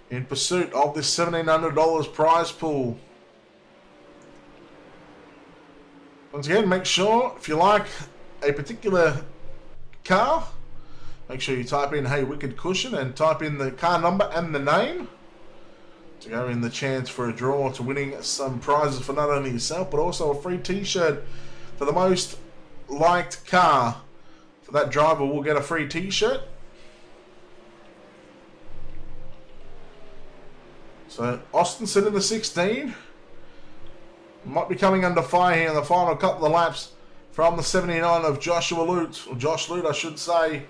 in pursuit of this $1,700 prize pool. Once again, make sure if you like a particular car, make sure you type in "Hey Wicked Cushion" and type in the car number and the name to go in the chance for a draw to winning some prizes for not only yourself but also a free t-shirt for the most liked car. For that driver will get a free t-shirt. So Austenson in the 16 might be coming under fire here in the final couple of laps from the 79 of Josh Lute, I should say.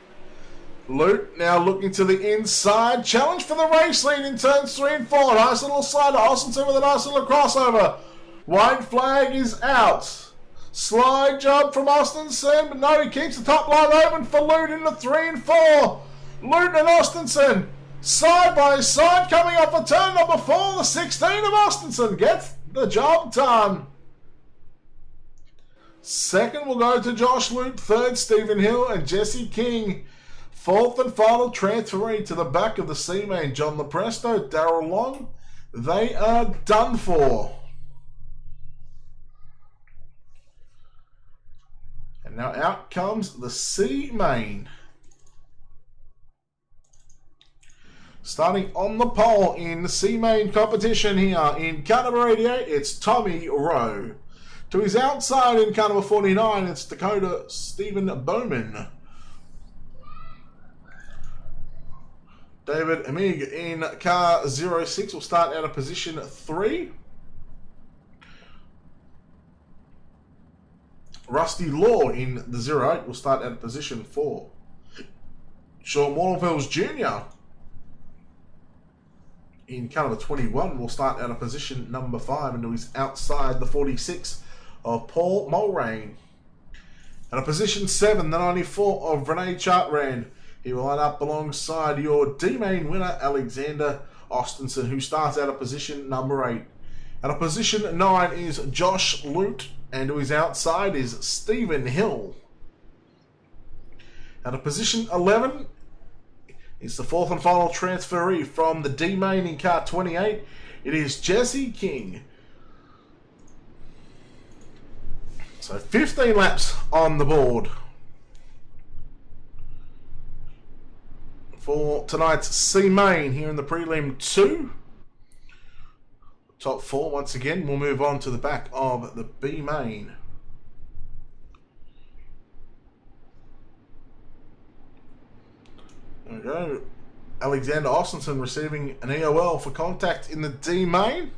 Lute now looking to the inside. Challenge for the race lead in turns 3 and 4. Nice little slide to Austenson with a nice little crossover. White flag is out. Slide job from Austenson, but no, he keeps the top line open for Lute into 3 and 4. Lute and Austenson side by side coming up for turn number 4. The 16 of Austenson gets the job done. Second will go to Josh Lute. Third, Stephen Hill and Jesse King. Fourth and final transferee to the back of the C-Main, John Lepresto, Darrell Long. They are done for. And now out comes the C-Main. Starting on the pole in the C-Main competition here in car number 88, it's Tommy Rowe. To his outside in car number 49, it's Dakota Stephen Bowman. David Amig in car 06 will start out of position 3. Rusty Law in the 08 will start out of position 4. Sean Waterfels Jr. in car number 21 will start out of position number 5 and he's outside the 46 of Paul Mulrain. And a position 7, the 94 of Renee Chartrand. He will line up alongside your D-Main winner, Alexander Austenson, who starts out of position number 8. And a position 9 is Josh Lute, and to his outside is Stephen Hill. And a position 11 is the fourth and final transferee from the D-Main in car 28. It is Jesse King. So 15 laps on the board for tonight's C-Main here in the Prelim 2. Top 4 once again. We'll move on to the back of the B-Main. There we go. Alexander Austenson receiving an EOL for contact in the D-Main.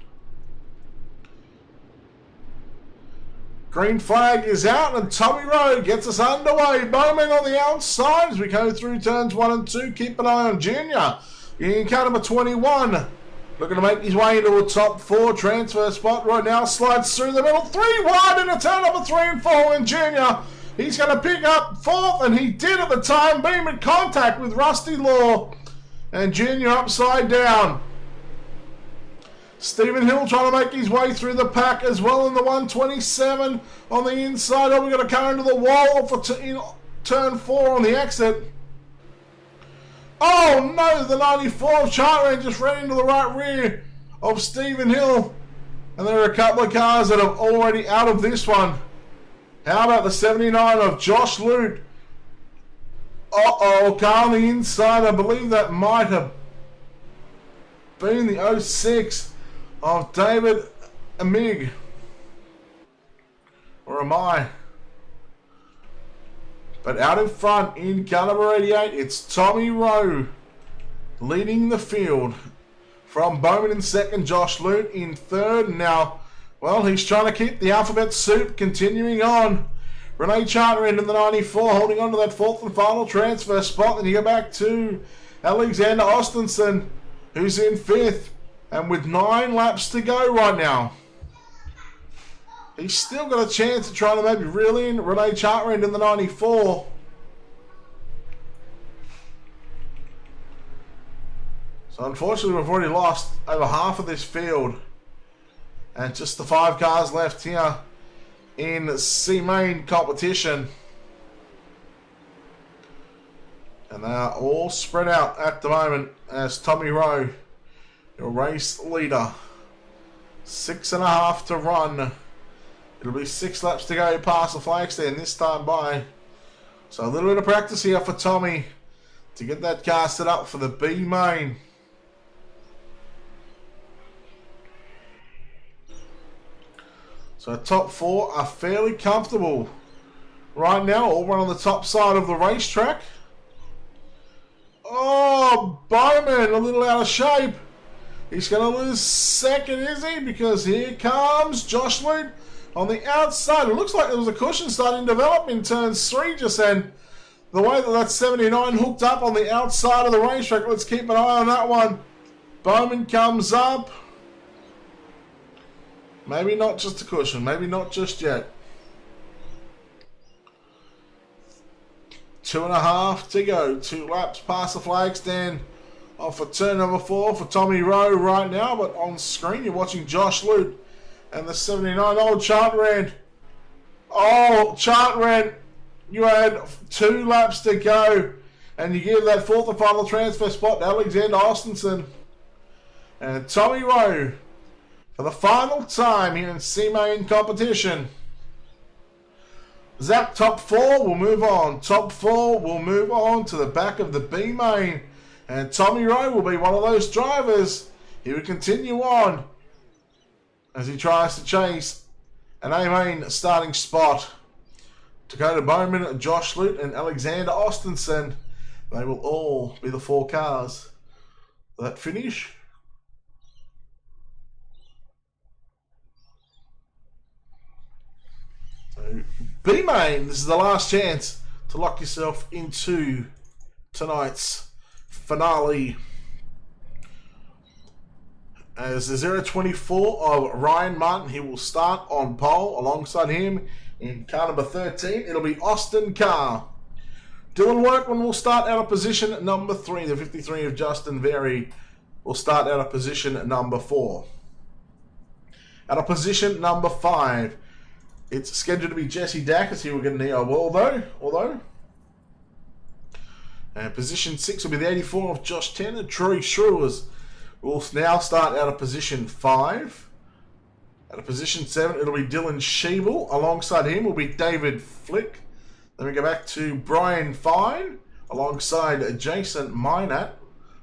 Green flag is out and Tommy Rowe gets us underway. Bowman on the outside as we go through turns 1 and 2. Keep an eye on Junior in car number 21. Looking to make his way into a top 4 transfer spot right now. Slides through the middle. 3 wide into turn number 3 and 4. And Junior, he's going to pick up 4th, and he did at the time. Being in contact with Rusty Law. And Junior upside down. Stephen Hill trying to make his way through the pack as well in the 127 on the inside. Oh, we're going to come into the wall for turn 4 on the exit. Oh no, the 94 of Chartran just ran into the right rear of Stephen Hill. And there are a couple of cars that are already out of this one. How about the 79 of Josh Lute? Uh-oh, car on the inside. I believe that might have been the 06 of David Amig. Or am I? But out in front in car number 88, it's Tommy Rowe leading the field. From Bowman in second, Josh Lute in third. Now, well, he's trying to keep the alphabet soup continuing on. Renee Chartrand in the 94 holding on to that fourth and final transfer spot. Then you go back to Alexander Austenson, who's in fifth. And with 9 laps to go right now. He's still got a chance of trying to maybe reel in Renee Chartrand in the 94. So unfortunately, we've already lost over half of this field. And just the 5 cars left here in C main competition. And they are all spread out at the moment as Tommy Rowe, your race leader. 6.5 to run. It'll be 6 laps to go past the flag stand this time by. So a little bit of practice here for Tommy to get that car set up for the B main. So top 4 are fairly comfortable right now. All run on the top side of the racetrack. Oh, Bowman a little out of shape. He's going to lose second, is he? Because here comes Josh Lute on the outside. It looks like there was a cushion starting to develop in turns 3 just then. The way that 79 hooked up on the outside of the racetrack. Let's keep an eye on that one. Bowman comes up. Maybe not just a cushion. Maybe not just yet. 2.5 to go. 2 laps past the flag stand. Off for turn number 4 for Tommy Rowe right now. But on screen you're watching Josh Lute and the 79 old Chartrand. Oh, Chartrand, you had 2 laps to go. And you give that 4th and final transfer spot to Alexander Ostenson. And Tommy Rowe for the final time here in C-Main competition. Zap top 4 will move on. Top 4 will move on to the back of the B main. And Tommy Rowe will be one of those drivers. He will continue on as he tries to chase an A main starting spot. Dakota Bowman, Josh Lute and Alexander Ostenson. They will all be the 4 cars that finish. So B main, this is the last chance to lock yourself into tonight's finale. As the 024 of Ryan Martin, he will start on pole. Alongside him in car number 13, it'll be Austin Carr. Dylan Workman will start out of position number 3. The 53 of Justin Very will start out of position number 4. Out of position number 5, it's scheduled to be Jesse Dacus. He will get an EO although. And position 6 will be the 84 of Josh Tanner. Troy Schrewers will now start out of position 5. Out of position 7, it'll be Dylan Schiebel. Alongside him will be David Flick. Then we go back to Brian Fine. Alongside Jason Minat,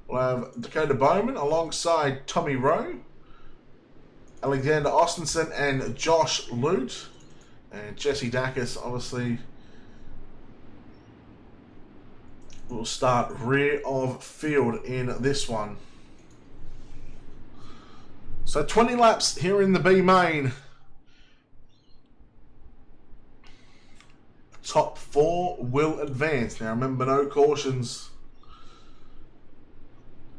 we'll have Dakota Bowman. Alongside Tommy Rowe, Alexander Ostenson and Josh Lute. And Jesse Dacus, obviously, will start rear of field in this one. So 20 laps here in the B main. Top 4 will advance. Now remember, no cautions.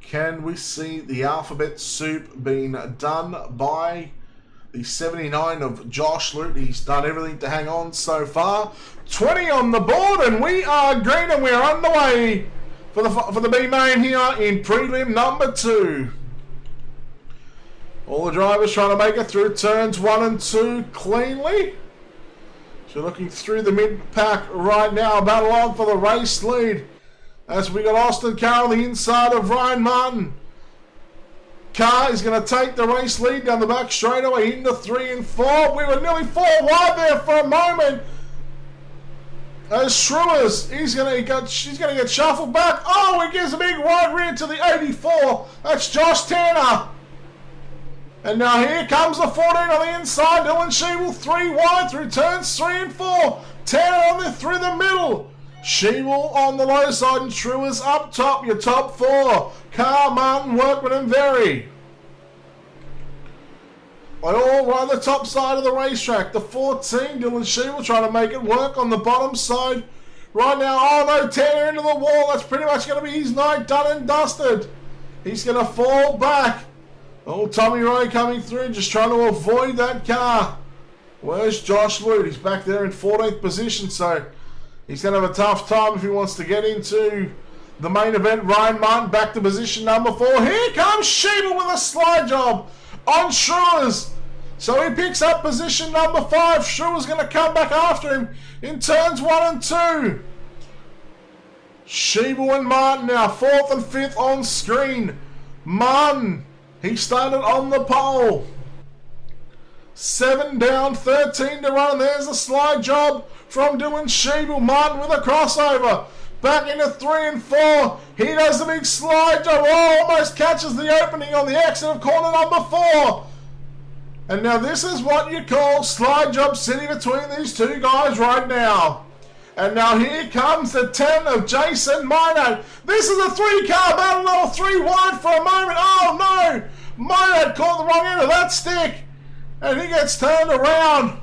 Can we see the alphabet soup being done by the 79 of Josh Lute? He's done everything to hang on so far. 20 on the board, and we are green, and we're underway for the B main here in prelim number 2. All the drivers trying to make it through turns 1 and 2 cleanly. So looking through the mid-pack right now, battle on for the race lead. As we got Austin Carr on the inside of Ryan Martin. Carr is going to take the race lead down the back straightaway into 3 and 4. We were nearly 4 wide there for a moment. As Schrewers, she's going to get shuffled back. Oh, he gives a big wide rear to the 84. That's Josh Tanner. And now here comes the 14 on the inside. Dylan Schiebel 3 wide through turns 3 and 4. Tanner through the middle. Schiebel on the low side and Schrewers up top. Your top 4. Carr, Martin, Workman and Very. They all run the top side of the racetrack. The 14, Dylan Schiebel trying to make it work on the bottom side. Right now, oh no, Tanner into the wall. That's pretty much going to be his night done and dusted. He's going to fall back. Oh, Tommy Rowe coming through, just trying to avoid that car. Where's Josh Lute? He's back there in 14th position, so he's going to have a tough time if he wants to get into the main event. Ryan Martin back to position number 4. Here comes Sheba with a slide job on Schruers. So he picks up position number 5. Schruer's going to come back after him in turns 1 and 2. Sheba and Martin now 4th and 5th on screen. Martin, he started on the pole. 7 down, 13 to run. There's a slide job from Dylan Sheba. Martin with a crossover. Back into 3 and 4. He does the big slide job. Oh, almost catches the opening on the exit of corner number 4. And now this is what you call slide job sitting between these two guys right now. And now here comes the 10 of Jason Monad. This is a 3-car battle, level 3 wide for a moment. Oh no! Monad caught the wrong end of that stick. And he gets turned around.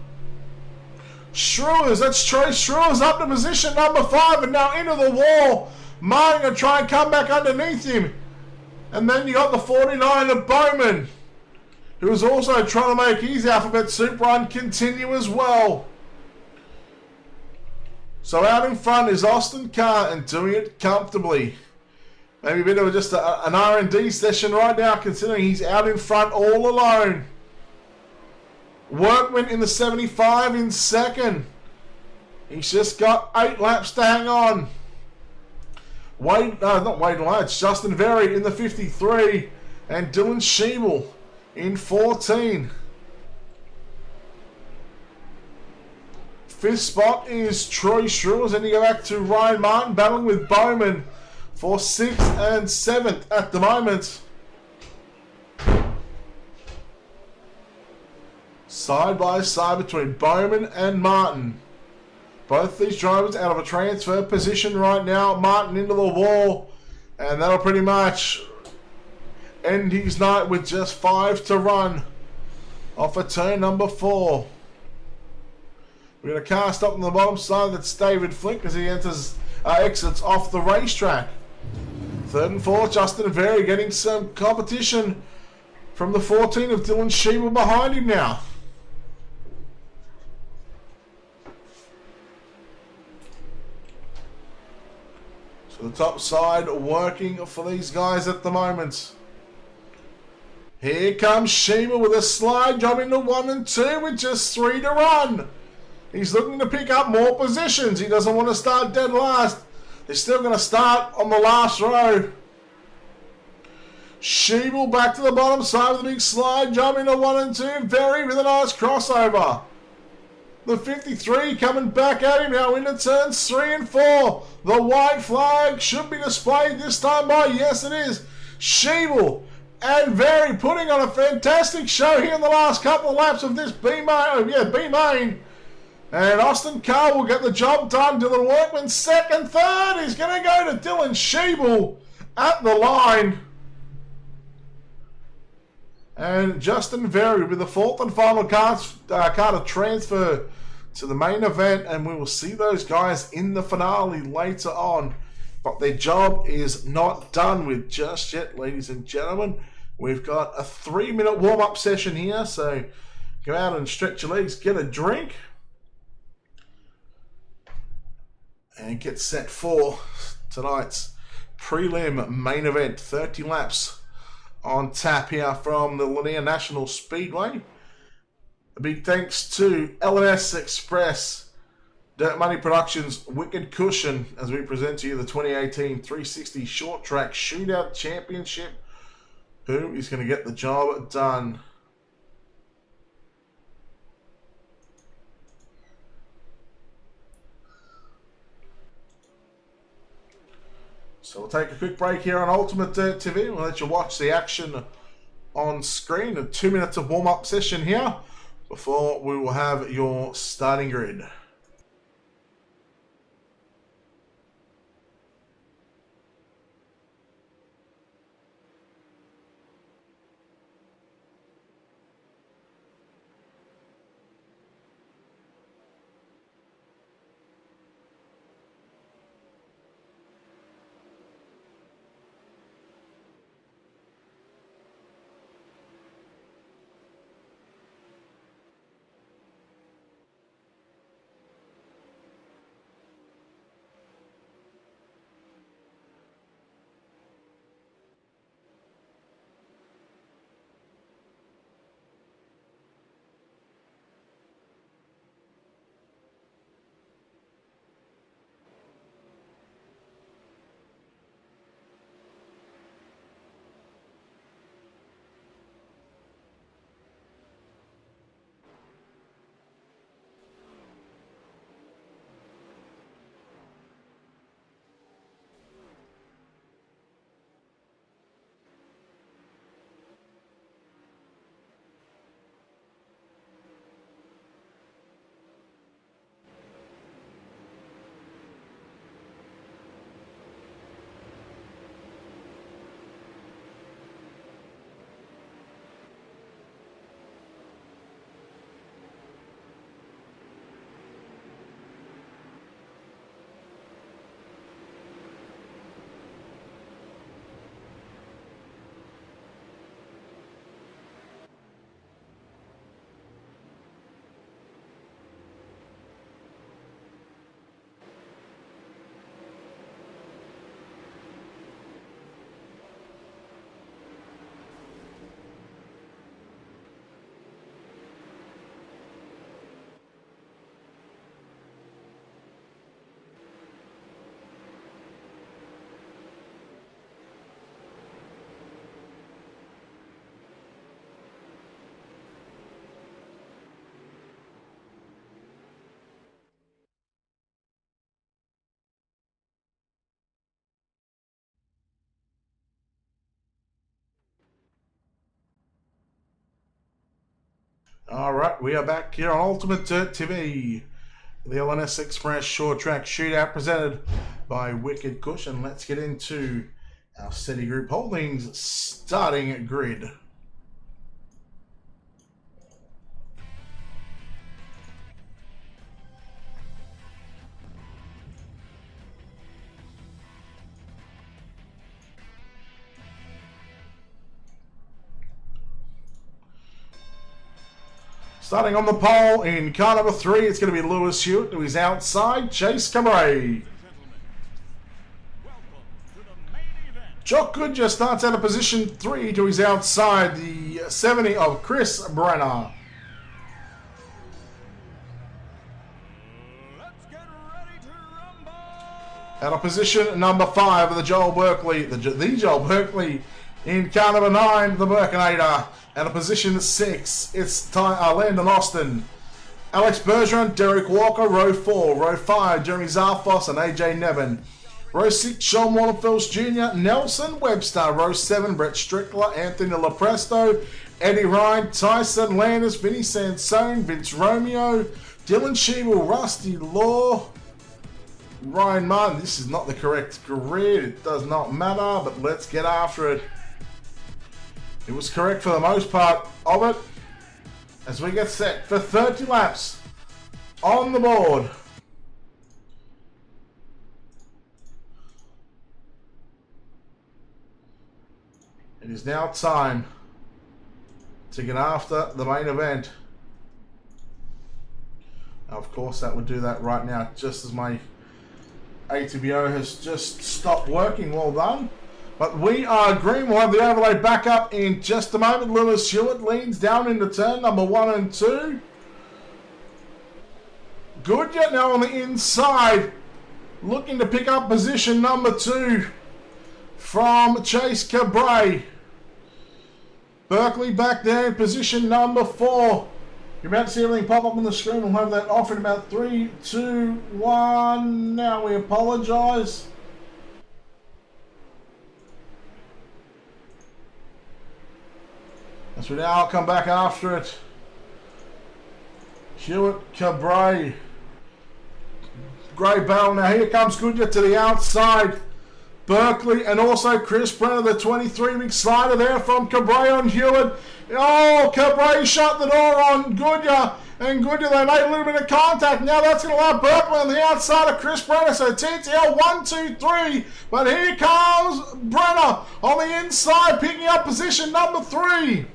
Schruers, that's Troy Schruers up to position number 5 and now into the wall. Martin going to try and come back underneath him. And then you got the 49 of Bowman, who was also trying to make his alphabet soup run continue as well. So out in front is Austin Carr and doing it comfortably. Maybe a bit of just an R&D session right now, considering he's out in front all alone. Workman in the 75 in second. He's just got 8 laps to hang on. Not Wade Lodge, Justin Very in the 53 and Dylan Schiebel in 14. 5th spot is Troy Schruers, and you go back to Ryan Martin battling with Bowman for 6th and 7th at the moment. Side by side between Bowman and Martin. Both these drivers out of a transfer position right now. Martin into the wall, and that'll pretty much end his night with just 5 to run off of turn number 4. We're going to cast up on the bottom side. That's David Flink as he exits off the racetrack. 3rd and 4th, Justin Very getting some competition from the 14 of Dylan Sheba behind him now. So the top side working for these guys at the moment. Here comes Sheba with a slide job into 1 and 2 with just 3 to run. He's looking to pick up more positions. He doesn't want to start dead last. They're still going to start on the last row. Sheba back to the bottom side with a big slide job into 1 and 2. Very with a nice crossover. The 53 coming back at him now into turns 3 and 4. The white flag should be displayed this time by, yes it is, Sheba and Very putting on a fantastic show here in the last couple of laps of this B-Main. And Austin Carr will get the job done. Dylan Workman 2nd, 3rd. He's going to go to Dylan Sheba at the line. And Justin Very with the 4th and final car to transfer to the main event. And we will see those guys in the finale later on. But their job is not done with just yet, ladies and gentlemen. We've got a 3-minute warm-up session here. So go out and stretch your legs, get a drink, and get set for tonight's prelim main event. 30 laps on tap here from the Lanier National Speedway. A big thanks to L&S Express, Dirt Money Productions, Wicked Cushion, as we present to you the 2018 360 Short Track Shootout Championship. Who is going to get the job done? So we'll take a quick break here on Ultimate Dirt TV. We'll let you watch the action on screen. A 2 minutes of warm-up session here before we will have your starting grid. Alright, we are back here on Ultimate Dirt TV. The LNS Express Short Track Shootout presented by Wicked Cushion. Let's get into our City Group Holdings starting grid. Starting on the pole in car number 3, it's going to be Lewis Hewitt, who is outside Chase Cabray. Jock Goodyear starts out of position 3 to his outside, the 70 of Chris Brenner. Out of position number 5 of the Joel Berkeley, the Joel Berkeley in car number 9, the Burkinator. Out of position 6, it's Landon Austin. Alex Bergeron, Derek Walker, row 4. Row 5, Jeremy Zarfos and AJ Nevin. Row 6, Sean Warnefels Jr., Nelson Webster. Row 7, Brett Strickler, Anthony Lopresto, Eddie Ryan, Tyson Landis, Vinny Sansone, Vince Romeo, Dylan Sheeble, Rusty Law, Ryan Martin. This is not the correct grid. It does not matter, but let's get after it. It was correct for the most part of it as we get set for 30 laps on the board. It is now time to get after the main event. Now, of course, that would do that right now just as my ATVO has just stopped working. Well done. But we are green. We'll have the overlay back up in just a moment. Lewis Hewitt leans down into turn number 1 and 2. Goodyear now on the inside, looking to pick up position number 2 from Chase Cabray. Berkeley back there in position number 4. You're about to see everything pop up on the screen. We'll have that off in about 3, 2, 1. Now we apologise. As we now come back after it. Hewitt, Cabray. Great battle. Now here comes Goodyear to the outside. Berkeley and also Chris Brenner, the 23-week slider there from Cabray on Hewitt. Oh, Cabray shut the door on Goodyear. And Goodyear, they made a little bit of contact. Now that's going to allow Berkeley on the outside of Chris Brenner. So TTL 1, 2, 3. But here comes Brenner on the inside, picking up position number 3.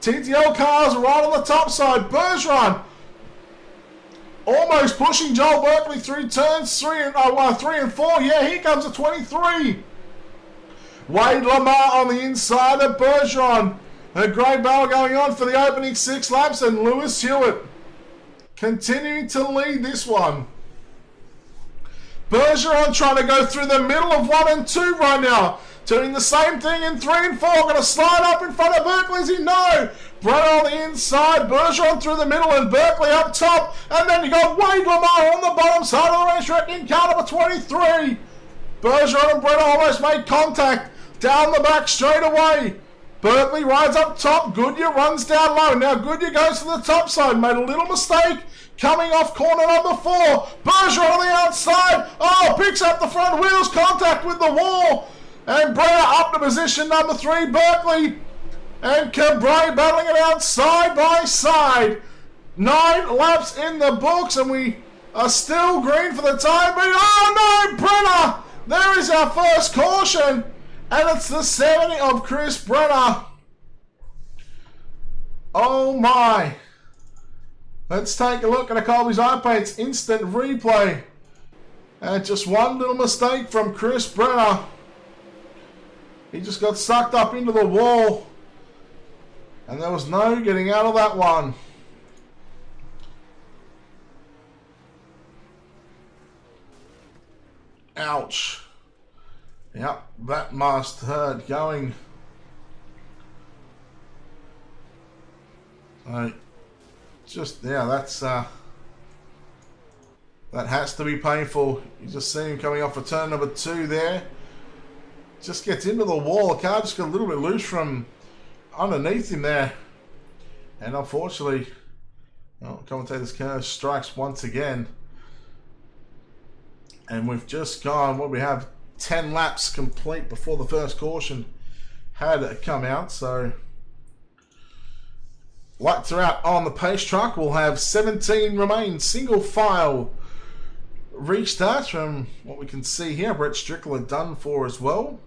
TTL cars right on the top side. Bergeron almost pushing Joel Berkeley through turns 3 and 4. Yeah, here comes the 23. Wade Lamar on the inside of Bergeron. A great battle going on for the opening 6 laps, and Lewis Hewitt continuing to lead this one. Bergeron trying to go through the middle of 1 and 2 right now. Doing the same thing in 3 and 4. Going to slide up in front of Berkeley. Is he? No. Brenner on the inside. Bergeron through the middle and Berkeley up top. And then you got Wade Lamar on the bottom side of the racetrack in car number 23. Bergeron and Brenner almost made contact. Down the back straight away. Berkeley rides up top. Goodyear runs down low. Now Goodyear goes to the top side. Made a little mistake. Coming off corner number 4. Bergeron on the outside. Oh, picks up the front wheels. Contact with the wall. And Brenner up to position number 3, Berkeley. And Cabray battling it out side by side. 9 laps in the books, and we are still green for the time being. Oh no, Brenner! There is our first caution. And it's the 70 of Chris Brenner. Oh my. Let's take a look at a Colby's iPaint's instant replay. And just one little mistake from Chris Brenner. He just got sucked up into the wall. And there was no getting out of that one. Ouch. Yep, that must hurt going. Just, yeah, that's, that has to be painful. You just see him coming off of turn number 2 there. Just gets into the wall. The car just got a little bit loose from underneath him there. And unfortunately, well, commentator's curse strikes once again. And we've just gone, what we have, 10 laps complete before the first caution had come out. So lights are out on the pace truck. We'll have 17 remain. Single file restart from what we can see here. Brett Strickler done for as well.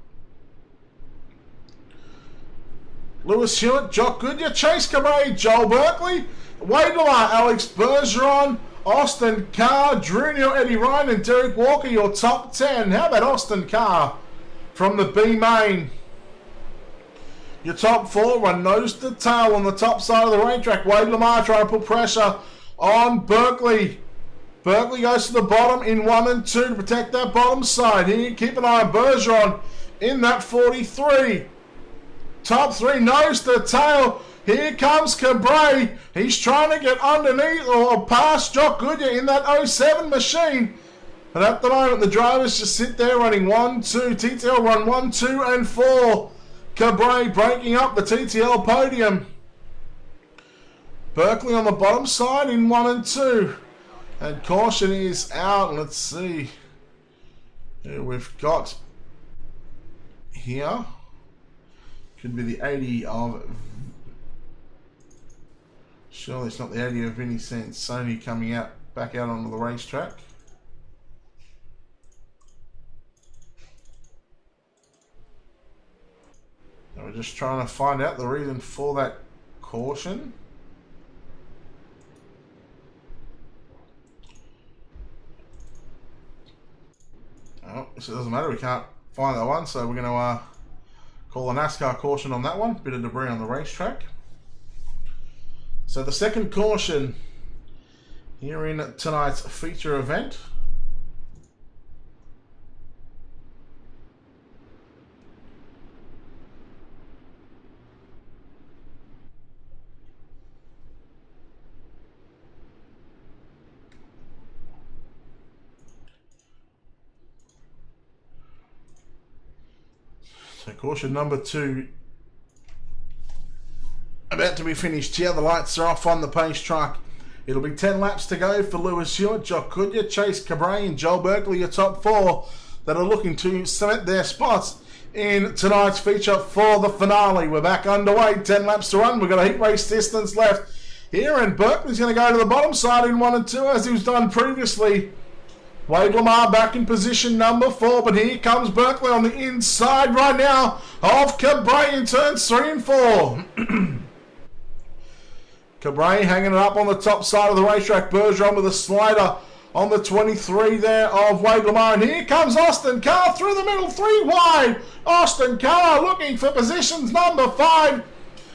Lewis Hewitt, Jock Goodyear, Chase Cabray, Joel Berkeley, Wade Lamar, Alex Bergeron, Austin Carr, Drew Neal, Eddie Ryan, and Derek Walker, your top 10. How about Austin Carr from the B main? Your top 4 run nose to tail on the top side of the racetrack. Wade Lamar trying to put pressure on Berkeley. Berkeley goes to the bottom in 1 and 2 to protect that bottom side. Here, keep an eye on Bergeron in that 43. Top 3 nose to tail. Here comes Cabray. He's trying to get underneath or past Jock Goodyear in that 07 machine. But at the moment, the drivers just sit there running 1, 2. TTL run 1, 2, and 4. Cabray breaking up the TTL podium. Berkeley on the bottom side in 1 and 2. And caution is out. Let's see who we've got here. Could be the 80 of... Surely it's not the 80 of Vinny Sansoni coming out back out onto the racetrack. And we're just trying to find out the reason for that caution. Oh, so it doesn't matter, we can't find that one, so we're going to call a NASCAR caution on that one. Bit of debris on the racetrack. So the second caution here in tonight's feature event. So caution number 2 about to be finished here. The lights are off on the pace truck. It'll be 10 laps to go for Lewis Hewitt, Jock Goodyear, Chase Cabray, and Joel Berkeley, your top 4 that are looking to cement their spots in tonight's feature for the finale. We're back underway, 10 laps to run. We've got a heat race distance left here, and Berkeley's going to go to the bottom side in 1 and 2 as he was done previously. Wade Lamar back in position number 4, but here comes Berkeley on the inside right now of Cabray in turns 3 and 4. Cabray hanging it up on the top side of the racetrack. Bergeron with a slider on the 23 there of Wade Lamar. And here comes Austin Carr through the middle, 3 wide. Austin Carr looking for positions number 5.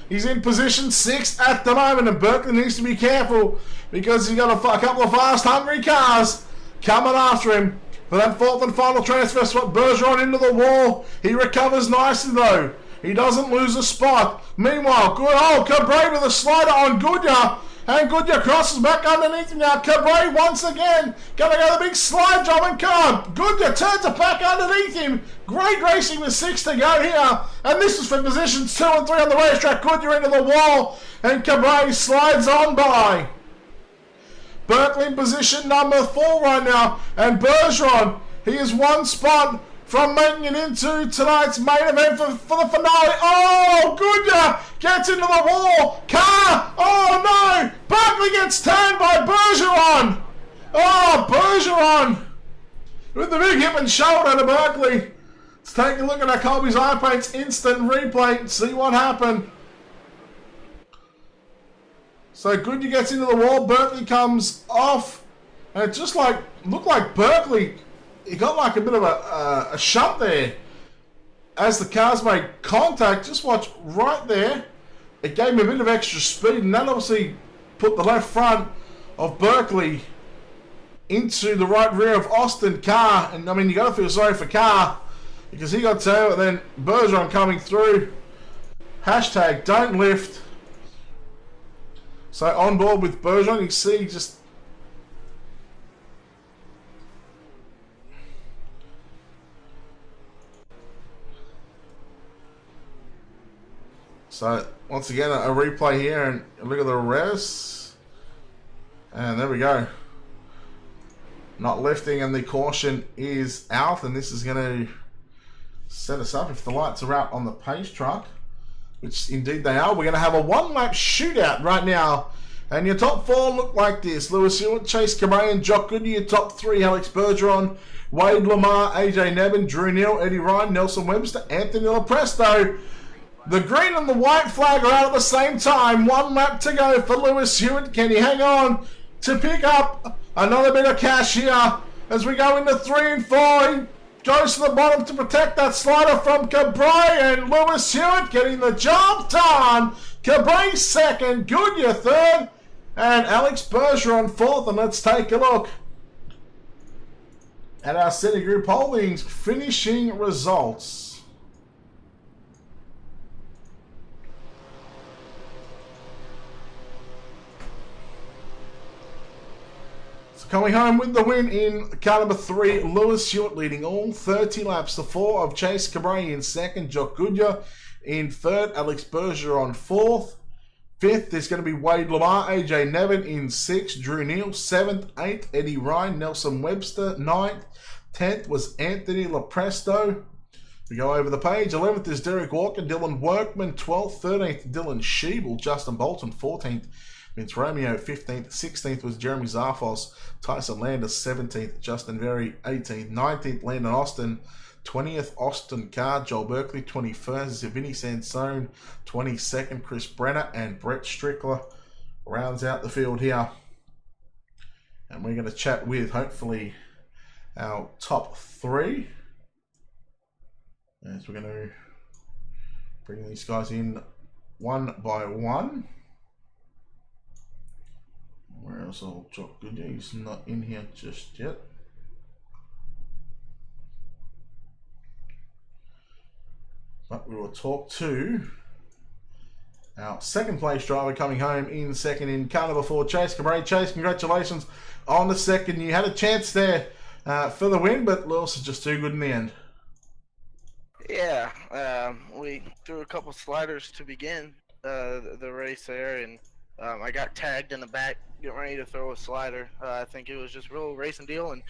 He's in position 6 at the moment, and Berkeley needs to be careful because he's got a couple of fast, hungry cars coming after him for that 4th and final transfer spot. Bergeron into the wall. He recovers nicely though. He doesn't lose a spot. Meanwhile, good old Cabray with a slider on Goodyear. And Goodyear crosses back underneath him now. Cabray once again. Gonna go the big slide job and come. Goodyear turns it back underneath him. Great racing with 6 to go here. And this is for positions 2 and 3 on the racetrack. Goodyear into the wall. And Cabray slides on by. Berkeley in position number 4 right now. And Bergeron, he is 1 spot from making it into tonight's main event for the finale. Oh, Goodyear gets into the wall. Carr, oh no. Berkeley gets turned by Bergeron. Oh, Bergeron with the big hip and shoulder to Berkeley. Let's take a look at our Colby's Eye Paints instant replay and see what happened. So Goodyear gets into the wall. Berkeley comes off. And it just looked like Berkeley, he got like a bit of a shunt there as the cars made contact. Just watch right there. It gave him a bit of extra speed, and that obviously put the left front of Berkeley into the right rear of Austin Carr. And I mean, you got to feel sorry for Carr because he got turned, and then Bergeron coming through. Hashtag don't lift. So on board with Bergeron, you see just So once again, a replay here, and look at the rest. And there we go. Not lifting, and the caution is out, and this is going to set us up if the lights are out on the pace truck, which indeed they are. We're going to have a one-lap shootout right now. And your top four look like this: Lewis Hewitt, Chase Cabray, and Jock Goodyear. Your top three: Alex Bergeron, Wade Lamar, AJ Nevin, Drew Neal, Eddie Ryan, Nelson Webster, Anthony Lepresto. The green and the white flag are out at the same time. One lap to go for Lewis Hewitt. Can he hang on to pick up another bit of cash here as we go into 3 and 4? He goes to the bottom to protect that slider from Cabray, and Lewis Hewitt getting the job done. Cabray second, Goodyear third, and Alex Bergeron fourth. And let's take a look at our City Group Holdings finishing results. Coming home with the win in car number 3, Lewis Hewitt leading all 30 laps. The 4 of Chase Cabray in second, Jock Goodyear in third, Alex Bergeron fourth. Fifth is going to be Wade Lamar, AJ Nevin in sixth, Drew Neal 7th, 8th, Eddie Ryan, Nelson Webster 9th, 10th was Anthony Lepresto. We go over the page. 11th is Derek Walker, Dylan Workman 12th, 13th Dylan Sheeble, Justin Bolton 14th. Vince Romeo 15th, 16th was Jeremy Zarfos, Tyson Landers 17th, Justin Very 18th, 19th Landon Austin, 20th Austin Carr, Joel Berkeley 21st, Vinny Sansone 22nd, Chris Brenner, and Brett Strickler rounds out the field here. And we're going to chat with hopefully our top 3 as we're going to bring these guys in one by one. Where else old Jock Goodyear? He's not in here just yet. But we will talk to our second place driver coming home in second in car number 4, Chase Cabray. Chase, congratulations on the second. You had a chance there for the win, but Lewis is just too good in the end.
Yeah, we threw a couple sliders to begin the race there, and I got tagged in the back, getting ready to throw a slider. I think it was just real racing deal, and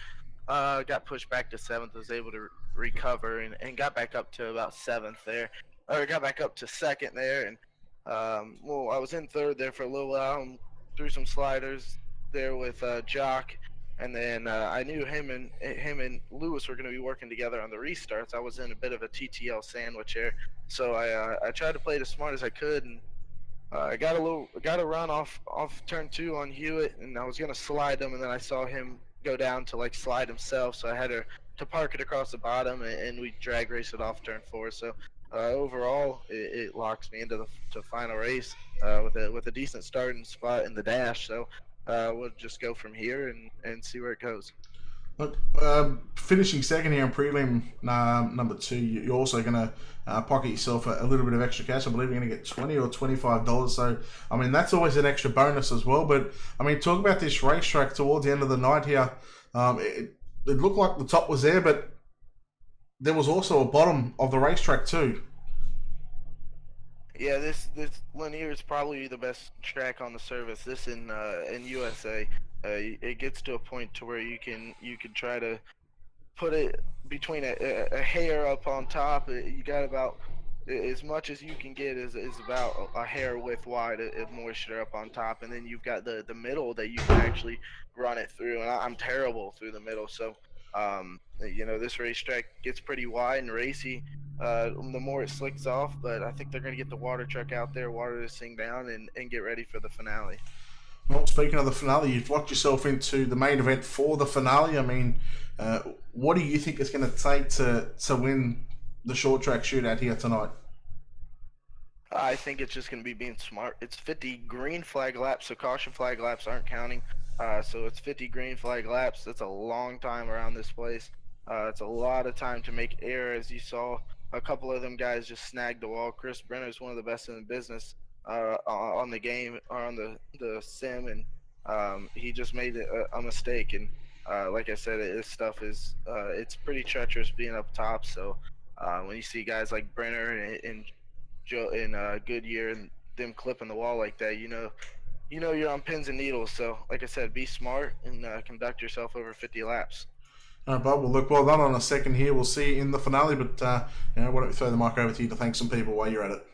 got pushed back to 7th. Was able to recover and got back up to about 7th there, or got back up to 2nd there, and well, I was in 3rd there for a little while and threw some sliders there with Jock, and then I knew him and Lewis were going to be working together on the restarts. I was in a bit of a TTL sandwich here, so I tried to play it as smart as I could, and I got a run off turn 2 on Hewitt, and I was gonna slide him, and then I saw him go down to like slide himself, so I had to park it across the bottom, and we drag race it off turn 4. So overall, it locks me into the final race with a decent starting spot in the dash. So we'll just go from here and see where it goes.
Look, finishing second here in prelim number 2, you're also going to pocket yourself a little bit of extra cash. I believe you're going to get $20 or $25. So, I mean, that's always an extra bonus as well. But, I mean, talk about this racetrack towards the end of the night here. It looked like the top was there, but there was also a bottom of the racetrack too.
Yeah, this Lanier is probably the best track on the service. This in USA. It gets to a point to where you can try to put it between a hair up on top. You got about as much as you can get is about a hair width wide of moisture up on top, and then you've got the middle that you can actually run it through. And I'm terrible through the middle, so you know, this racetrack gets pretty wide and racy the more it slicks off. But I think they're going to get the water truck out there, water this thing down, and get ready for the finale.
Well, speaking of the finale, you've locked yourself into the main event for the finale. I mean, what do you think it's going to take to win the short track shootout here tonight?
I think it's just going to be being smart. It's 50 green flag laps, so caution flag laps aren't counting. So it's 50 green flag laps. That's a long time around this place. It's a lot of time to make error. As you saw, a couple of them guys just snagged the wall. Chris Brenner is one of the best in the business on the game, or on the sim, and he just made a mistake. And like I said, this stuff is it's pretty treacherous being up top. So when you see guys like Brenner and Joe in Goodyear and them clipping the wall like that, you're on pins and needles. So, like I said, be smart and conduct yourself over 50 laps.
All right, Bob. Well, look, well done on a second here. We'll see you in the finale. But why don't we throw the mic over to you to thank some people while you're at it?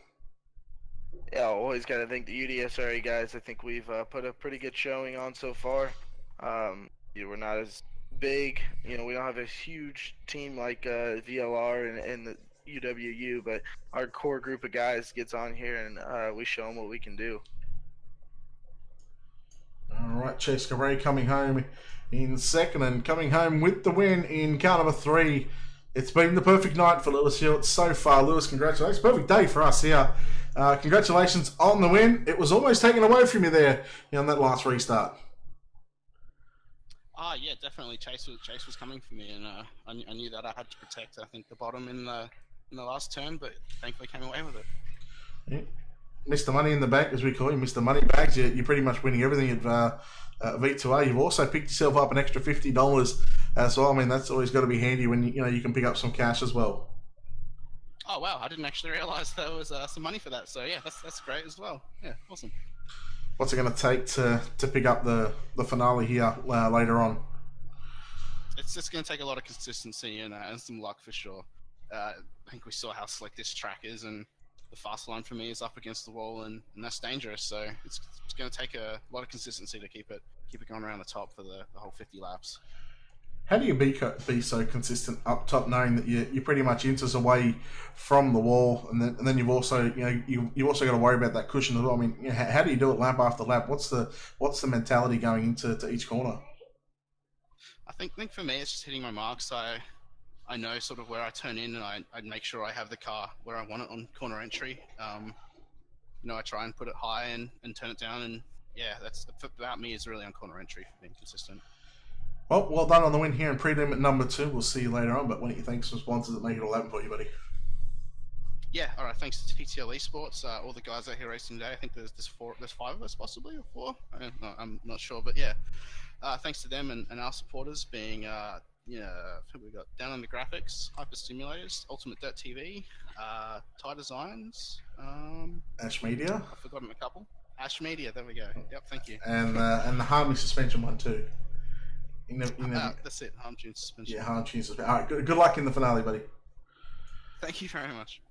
Yeah, always got to thank the UDSRA guys. I think we've put a pretty good showing on so far. We're not as big, we don't have a huge team like VLR and the UWU, but our core group of guys gets on here and we show them what we can do.
All right, Cheska Ray coming home in second and coming home with the win in car number 3. It's been the perfect night for Lewis Hewitt so far. Lewis, congratulations. Perfect day for us here. Congratulations on the win. It was almost taken away from you there on that last restart.
Yeah, definitely. Chase was coming for me, and I knew that I had to protect, I think, the bottom in the last turn, but thankfully came away with it.
Yeah. Mr. Money in the Bank, as we call him, Mr. Money Bags. You're pretty much winning everything at V2A. You've also picked yourself up an extra $50 as well. I mean, that's always got to be handy when you can pick up some cash as well.
Oh wow, I didn't actually realise there was some money for that. So yeah, that's great as well. Yeah, awesome.
What's it going to take to pick up the finale here later on?
It's just going to take a lot of consistency and some luck for sure. I think we saw how slick this track is, and the fast line for me is up against the wall, and that's dangerous. So it's going to take a lot of consistency to keep it going around the top for the whole 50 laps.
How do you be so consistent up top, knowing that you pretty much inches away from the wall, and then you've also you've also got to worry about that cushion as well. I mean, how do you do it lap after lap? What's the mentality going into each corner?
I think for me it's just hitting my marks. I know sort of where I turn in, and I make sure I have the car where I want it on corner entry. I try and put it high and turn it down, and yeah, that's about me is really on corner entry for being consistent.
Well done on the win here in prelim at number 2. We'll see you later on, but why don't you thank some sponsors that make it all happen for you, buddy?
Yeah, all right. Thanks to TTL Esports, all the guys out here racing today. I think there's 5 of us possibly, or 4. I'm not sure, but yeah. Thanks to them and our supporters being, we got Down Under Graphics, Hyper Stimulators, Ultimate Dirt TV, Tie Designs,
Ash Media.
I've forgotten a couple. Ash Media, there we go. Yep, thank you.
And the Harmony Suspension one too.
That's it, Harm Tune Suspension.
Yeah, Harm Tune Suspension. All right, good luck in the finale, buddy.
Thank you very much.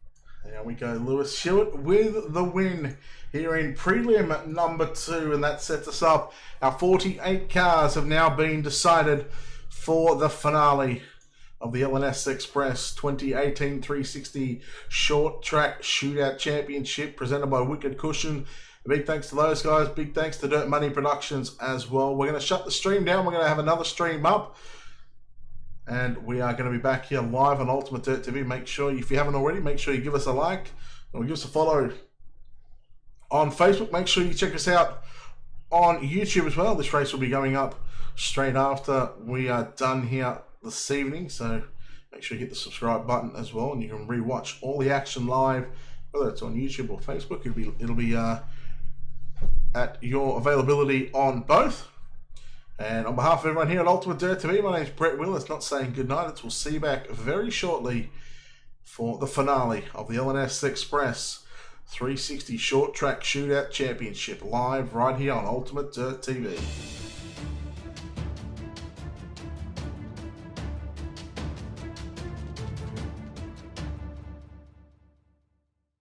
There we go, Lewis Hewitt with the win here in prelim at number 2, and that sets us up. Our 48 cars have now been decided for the finale of the LNS Express 2018 360 Short Track Shootout Championship presented by Wicked Cushion. A big thanks to those guys. Big thanks to Dirt Money Productions as well. We're going to shut the stream down. We're going to have another stream up. And we are going to be back here live on Ultimate Dirt TV. Make sure, if you haven't already, make sure you give us a like or give us a follow on Facebook. Make sure you check us out on YouTube as well. This race will be going up straight after we are done here this evening. So make sure you hit the subscribe button as well, and you can rewatch all the action live, whether it's on YouTube or Facebook. It'll be at your availability on both. And on behalf of everyone here at Ultimate Dirt TV, my name is Brett Willis, not saying goodnight. We'll see you back very shortly for the finale of the LNS Express 360 Short Track Shootout Championship, live right here on Ultimate Dirt TV.